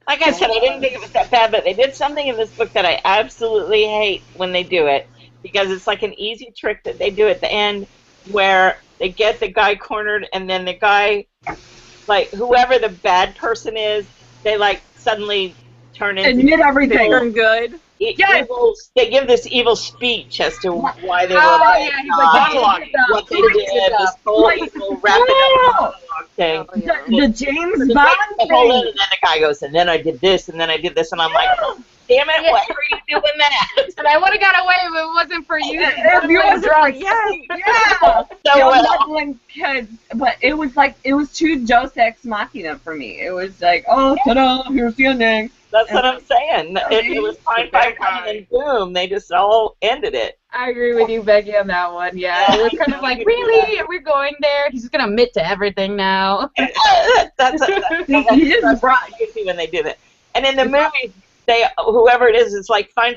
Like I said, I didn't think it was that bad, but they did something in this book that I absolutely hate when they do it, because it's like an easy trick that they do at the end where they get the guy cornered, and then the guy, like, whoever the bad person is, they, like, suddenly turn into... Admit everything. Turn good. Yes. They give this evil speech as to why they were what they did, this whole evil rapid monologue thing. The James Bond thing. And then the guy goes, and then I did this, and then I did this, and I'm like, oh, damn it, why are you doing that? And I would have got away if it wasn't for you. If you was drunk. Yeah. So kids, but it was too Deus Ex Machina for me. It was like, oh, ta-da, here's the ending. That's what I'm saying. It was fine, and then boom, they just all ended it. I agree with you, Becky, on that one. Yeah, it was kind of like, really? We're going there? He's just going to admit to everything now. That's usually when they do that. And in the movie, whoever it is like, fine,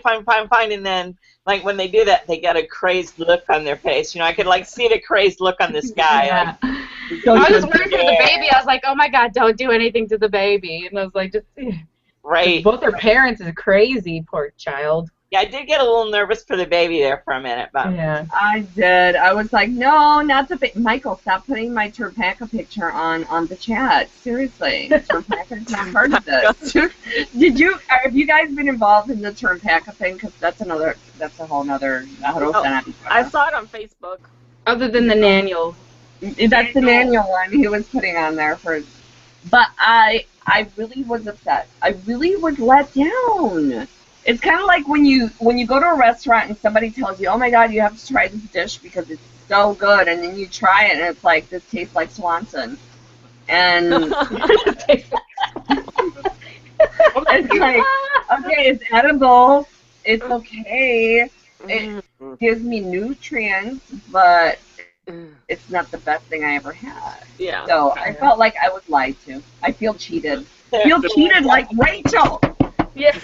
and then, like, when they do that, they get a crazed look on their face. You know, I could, like, see the crazed look on this guy. Yeah. I was just worried for the baby. I was like, oh, my God, don't do anything to the baby. And I was like, just... Right. Both their parents is crazy, poor child. Yeah, I did get a little nervous for the baby there for a minute, but yeah, I did. I was like, no, not the baby. Michael, stop putting my Turpaka picture on the chat. Seriously, Turpaka's not part of this. Have you guys been involved in the Turpaka thing? Because that's a whole nother. I saw it on Facebook. Other than the Naniels. That's the Naniel one he was putting on there for. But I really was upset. I really was let down. It's kind of like when you go to a restaurant and somebody tells you, oh my God, you have to try this dish because it's so good, and then you try it and it's like, this tastes like Swanson. And it's like, okay, it's edible. It's okay. It gives me nutrients, but it's not the best thing I ever had. Yeah. So I felt like I was lied to. I feel cheated. I feel cheated like Rachel. Yes.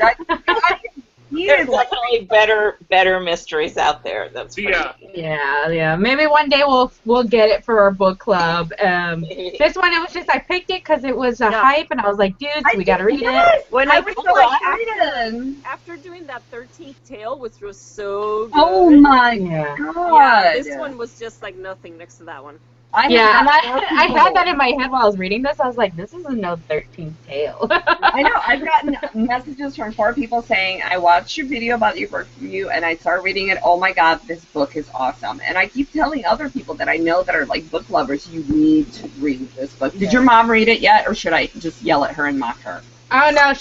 There's definitely better mysteries out there. That's yeah. Maybe one day we'll get it for our book club. This one, it was just I picked it because it was a hype, and I was like, dude, we gotta read it. When I was so excited. After doing that 13th tale, which was so good. Oh my God! Yeah, this one was just like nothing next to that one. I had that in my head while I was reading this. I was like, this is a no 13th tale. I know. I've gotten messages from 4 people saying, I watched your video about your book review, and I started reading it. Oh, my God, this book is awesome. And I keep telling other people that I know that are, like, book lovers, you need to read this book. Did your mom read it yet, or should I just yell at her and mock her? Oh no,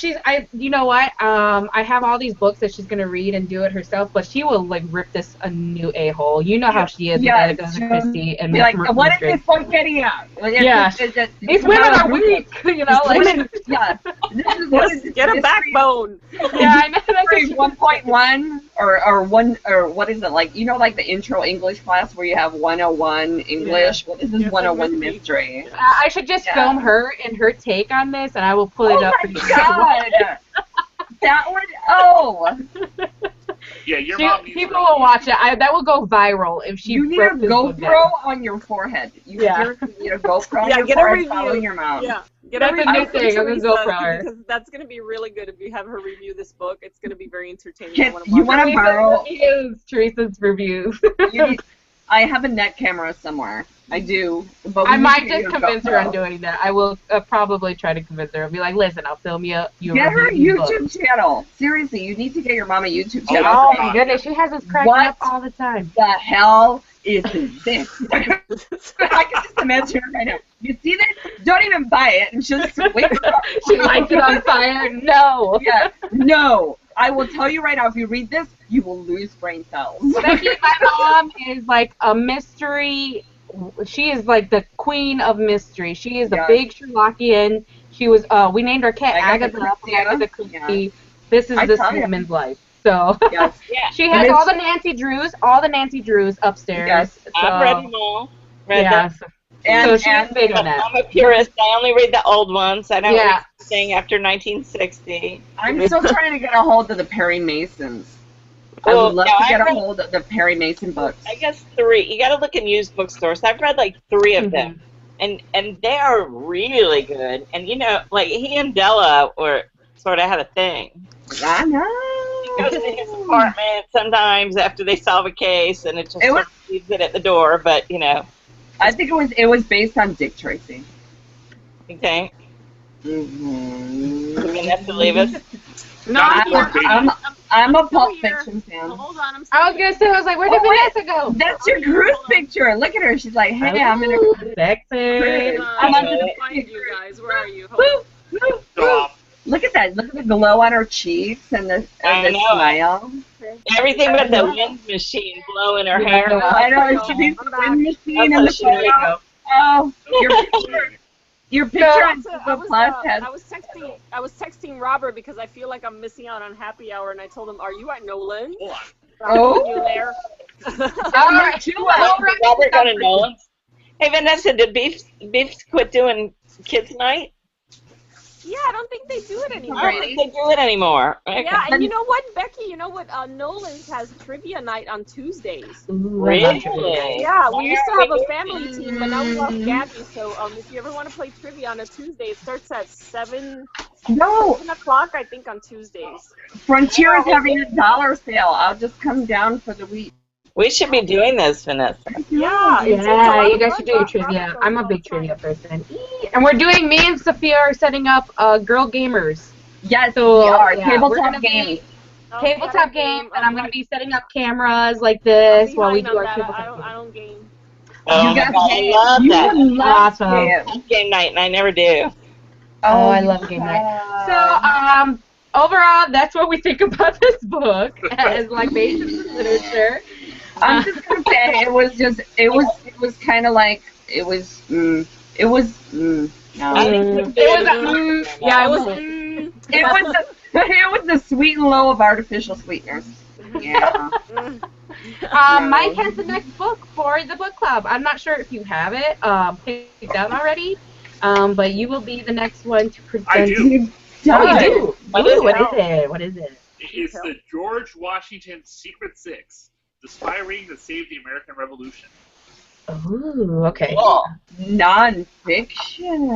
you know what? I have all these books that she's gonna read and do it herself, but she will like rip this a new a-hole. You know how she is with Agatha Christie and like, what is this book getting at? Yeah, these women are weak. You know, like get a backbone. Yeah, I know. That's 1.1 or what is it like? You know, like the intro English class where you have 101 English. What is this 101 mystery? I should just film her and her take on this, and I will pull it up for you. God. That would Yeah, your mom needs people will watch it. That will go viral if she. You need a GoPro on your forehead. You seriously need a GoPro on your forehead following your mom. Yeah, get a review because that's going to be really good if you have her review this book. It's going to be very entertaining. You want to borrow Teresa's reviews? I have a net camera somewhere. I do. But I might just convince her on doing that. I will probably try to convince her. I'll be like, listen, I'll film you. Get her a YouTube channel. Seriously, you need to get your mom a YouTube channel. Oh my goodness, she has us cracking up all the time. The hell is this? I can just imagine her right now. You see this? Don't even buy it and she'll just wait. She lights it on fire. No. Yeah. No. I will tell you right now, if you read this, you will lose brain cells. Becky, my mom is like a mystery. She is like the queen of mystery. She is a big Sherlockian. She was. We named our cat Agatha Christie. Yeah. This is this woman's life. So she has all the Nancy Drews upstairs. Yes, so, I've read them all. So she's big on that. I'm a purist. I only read the old ones. I don't read anything after 1960. I'm still trying to get a hold of the Perry Masons. I would love to get a hold of the Perry Mason books. I guess 3. You got to look in used bookstores. I've read like 3 of them, and they are really good. And you know, like he and Della were sort of had a thing. I know. He goes to his apartment sometimes after they solve a case, and it just sort of leaves it at the door. But you know, I think it was based on Dick Tracy. You think? Mm-hmm. Vanessa Levis. No, I'm a Pulp Fiction fan. Hold on, I was gonna say, I was like, where did Vanessa go? That's your cruise picture. Look at her. She's like, hey, I'm in a cruise. Sexy. I'm under the find you guys. Where are you? Look at that. Look at the glow on her cheeks and the smile. Everything but the wind machine blowing her hair. I know. She needs the wind machine and the photo. Oh, your picture on Google Plus has. I was texting Robert because I feel like I'm missing out on happy hour, and I told him, "Are you at Nolan? Oh, you there?" All right, Robert got a Nolan's. Hey Vanessa, did Beefs quit doing kids' night? Yeah, I don't think they do it anymore. I don't think they do it anymore. Okay. Yeah, and you know what, Becky? You know what? Nolan's has trivia night on Tuesdays. Really? Yeah, we used to have a family team, but now we lost Gabby. So if you ever want to play trivia on a Tuesday, it starts at 7 o'clock, I think, on Tuesdays. Frontier is having a dollar sale. I'll just come down for the week. We should be doing this, Vanessa. Yeah, you guys should do your trivia. I'm a big trivia person. And we're doing, me and Sophia are setting up Girl Gamers. Yes, so, we are. Tabletop games. Tabletop games, and I'm going to be setting up cameras like this while we do our tabletop I don't game. Oh, you guys love that. Awesome. I love game night, and I never do. Oh, I love game night. So, overall, that's what we think about this book as Libations literature. I'm just gonna say it was kind of like it was the sweet and low of artificial sweeteners. Yeah. Mike has the next book for the book club. I'm not sure if you have it picked out already, but you will be the next one to present. I do. Oh, you do. What is it? It's the George Washington Secret Six. The spy ring that saved the American Revolution. Ooh, okay. Oh, non-fiction.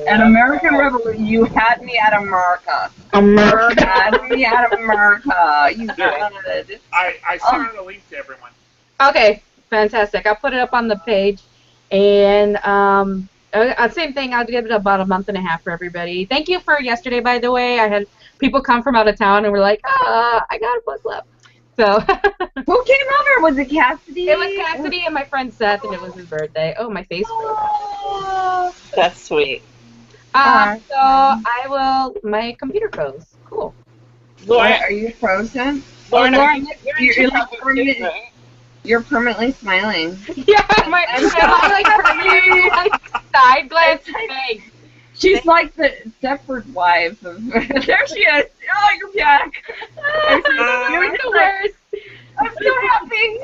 An American Revolution. You had me at America. You had me at America. You got it. I sent a link to everyone. Okay, fantastic. I'll put it up on the page. And same thing, I'll give it about a month and a half for everybody. Thank you for yesterday, by the way. I had people come from out of town and were like, I got a book club. So who came over? Was it Cassidy? It was Cassidy and my friend Seth, and it was his birthday. Oh, my face froze. That's sweet. So I will. My computer froze. Cool. Lauren, are you frozen? Lauren, you're permanently smiling. Yeah, my like side glance face. She's like the Stepford wife. There she is. Oh, you're back. You're the worst. I'm so happy.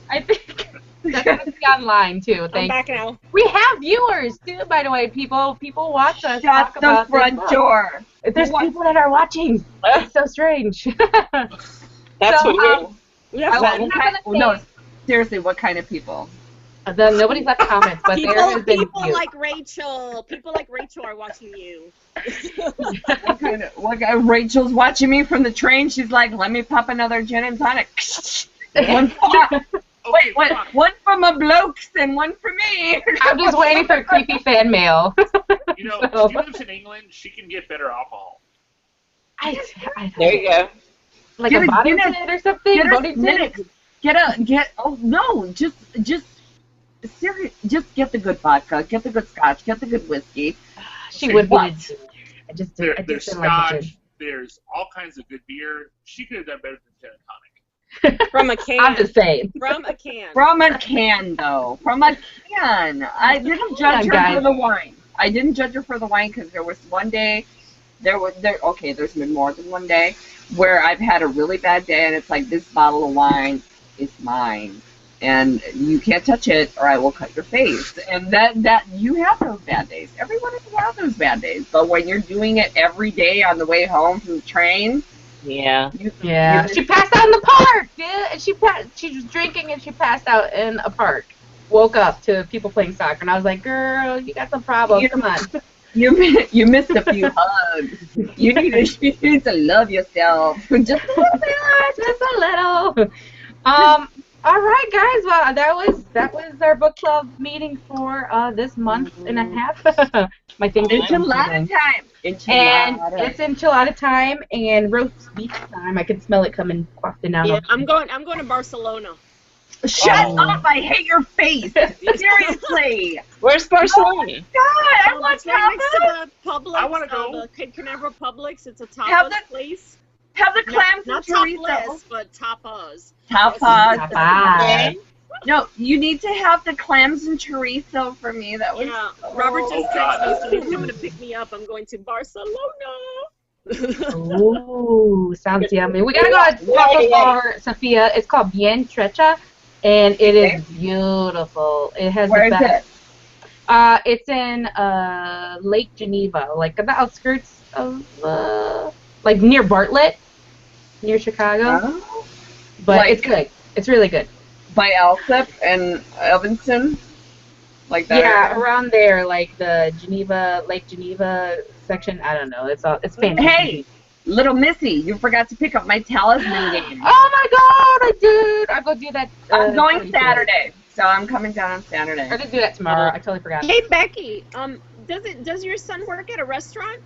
I think that's going to be online, too. I'm back now. We have viewers, too, by the way. People watch us. Shut the front door. There's people that are watching. It's so strange. That's weird. No, seriously, what kind of people? Nobody's left comments, but there has been people like Rachel. People like Rachel are watching you. What Rachel's watching me from the train. She's like, "Let me pop another gin and tonic." One for my blokes and one for me. I'm just waiting for creepy fan mail. You know, she lives in England. She can get better alcohol. There you go. Like a Boddington or something. Just get the good vodka, get the good scotch, get the good whiskey. She would be. I just didn't like the gin. There's all kinds of good beer. She could have done better than gin and tonic. From a can. I'm just saying. From a can. From a can, though. From a can. I didn't judge her for the wine. I didn't judge her for the wine because there was one day, there's been more than one day, where I've had a really bad day and it's like, this bottle of wine is mine. And you can't touch it or I will cut your face. And that you have those bad days. Everyone has those bad days. But when you're doing it every day on the way home from the train, yeah. She passed out in the park, dude. And she was drinking and she passed out in a park. Woke up to people playing soccer, and I was like, "Girl, you got some problems. Come on." You missed a few hugs. You need to love yourself just a little bit, just a little. All right, guys. Well, that was our book club meeting for this month and a half. My thing. Enchilada time. And it's enchilada time and roast beef time. I can smell it coming wafting down. Yeah, I'm going to Barcelona. Shut up! I hate your face. Seriously. Where's Barcelona? God, I want it's right next to the Publix. I want to go. The Caneva Publix. It's a tapas place. Have the clams not and chorizo. Topless, but tapas. Tapas. No, you need to have the clams and chorizo for me. That was Robert just texted me, so he's coming to pick me up. I'm going to Barcelona. Ooh, sounds yummy. We gotta go to Taco Bar, Sophia. It's called Bien Trecha, and it is beautiful. It has Where the is best. It's in Lake Geneva, like the outskirts of like near Bartlett, near Chicago. Oh. But Like- it's good. It's really good. By Alsip and Evanston? Like that? Yeah, around there, like the Lake Geneva section. I don't know. It's fancy. Hey, little Missy, you forgot to pick up my talisman game. Oh my God, I did. I'll go do that. I'm going Saturday, so I'm coming down on Saturday. I'm gonna do that tomorrow. I totally forgot. Hey Becky, does your son work at a restaurant?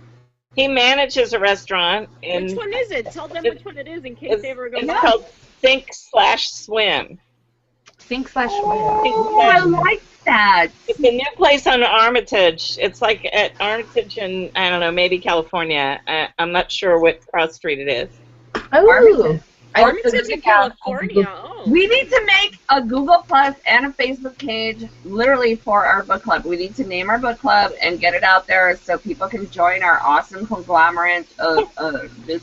He manages a restaurant. Which one is it? Tell them which one it is in case they ever go. It's called Think/Swim. Think/Swim. Oh, I like that. It's a new place on Armitage. It's like at Armitage in, I don't know, maybe California. I'm not sure what cross street it is. Oh, Armitage in California. Oh. We need to make a Google Plus and a Facebook page literally for our book club. We need to name our book club and get it out there so people can join our awesome conglomerate of this.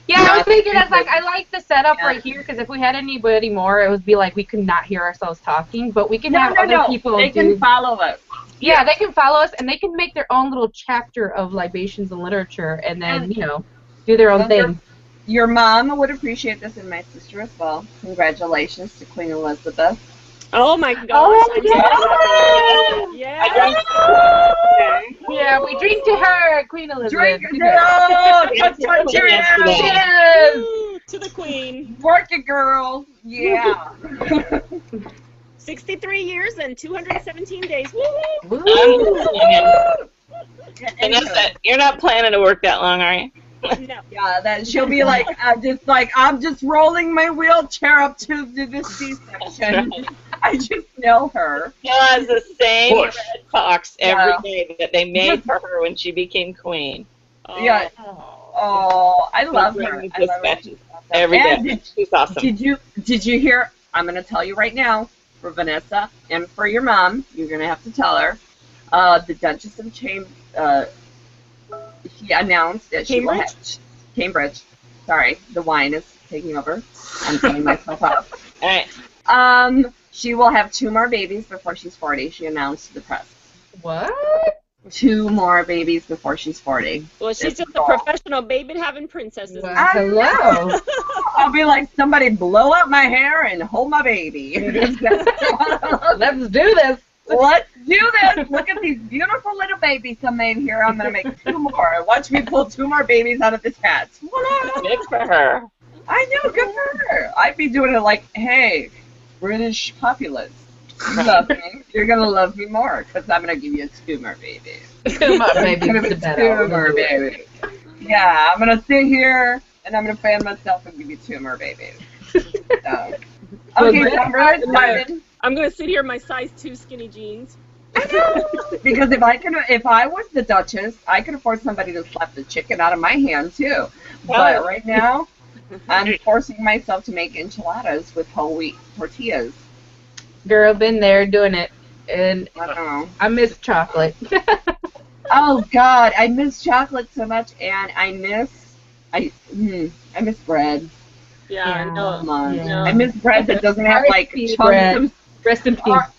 Yeah, I was thinking that's like I like the setup right here because if we had anybody more, it would be like we could not hear ourselves talking, but we can have other people. They can follow us. Yeah, they can follow us and they can make their own little chapter of libations and literature, and then do their own thing. Your mom would appreciate this, and my sister as well. Congratulations to Queen Elizabeth. Oh my gosh! Oh, Yeah, we drink to her, Queen Elizabeth. Drink it, girl! Cheers! To the Queen. Work it, girl. Yeah. 63 years and 217 days. Woo! Vanessa, you're not planning to work that long, are you? No. Yeah, that she'll be like, I'm just rolling my wheelchair up to the C-section. I just know her. She has the same Push. red fox every day that they made for her when she became queen. Yeah. Oh, I love her. I love her. Every day. She's awesome. Did you hear? I'm gonna tell you right now, for Vanessa and for your mom, you're gonna have to tell her. The Duchess of she announced that she will have Cambridge. Sorry, the wine is taking over. I'm turning myself off. All right. She will have 2 more babies before she's 40. She announced to the press. What? 2 more babies before she's 40. Well, she's just a professional baby-having princess. Hello. I'll be like, somebody blow up my hair and hold my baby. Let's do this. Let's do this. Look at these beautiful little babies I made here. I'm going to make 2 more. Watch me pull 2 more babies out of this hat. Good for her. I know, good for her. I'd be doing it like, hey, British populace, you love me. You're going to love me more because I'm going to give you 2 more babies. 2 more babies. 2 more babies. Yeah, I'm going to sit here and I'm going to fan myself and give you 2 more babies. So. Okay, so I'm really excited. I'm going to sit here in my size 2 skinny jeans. Because if I was the Duchess, I could afford somebody to slap the chicken out of my hand too. But right now, I'm forcing myself to make enchiladas with whole wheat tortillas. Girl, been there doing it, and I miss chocolate. Oh God, I miss chocolate so much, and I miss bread. Yeah, no. Yeah. I miss bread that doesn't have like chunks of. Rest in peace.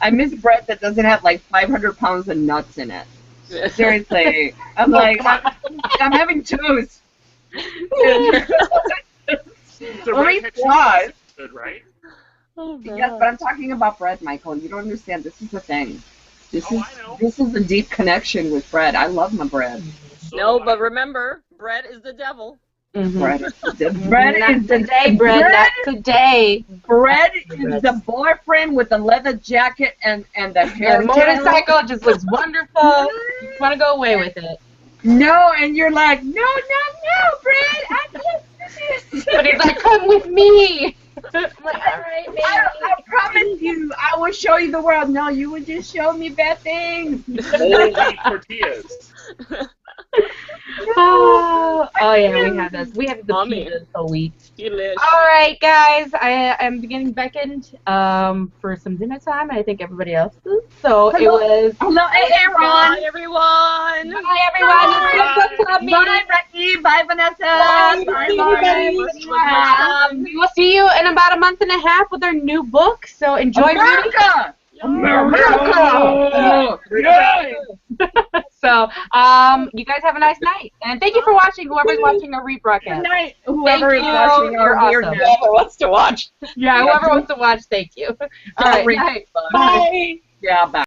I miss bread that doesn't have like 500 pounds of nuts in it. Seriously, I'm like, I'm having toast. Let me pause. Good, right? Oh, yes, but I'm talking about bread, Michael. You don't understand. This is the thing. This is a deep connection with bread. I love my bread. No, but remember, bread is the devil. Mm-hmm. Bread is not today, bread. Not today. Bread is the boyfriend with the leather jacket and the hair. The motorcycle just looks wonderful. You want to go away with it. No, and you're like, no, Bread, I can't do this. But he's like, come with me. I'm like, all right, baby. I promise you, I will show you the world. No, you would just show me bad things. Whole wheat tortillas. Oh yeah, we have this. We have the pizzas a week. All right, guys, I am beginning beckoned for some dinner time. I think everybody else is. So it was. Hello, Aaron. Bye, everyone. Bye, everyone. Bye, Becky. Bye, Vanessa. Bye, Lauren. We will see you in about a month and a half with our new book. So enjoy reading. America! So, you guys have a nice night. And thank you for watching, whoever's watching our rebroadcast. Good night, whoever is watching our awesome. Whoever wants to watch. Yeah, whoever wants to watch, thank you. All right, bye. Bye. Yeah, bye.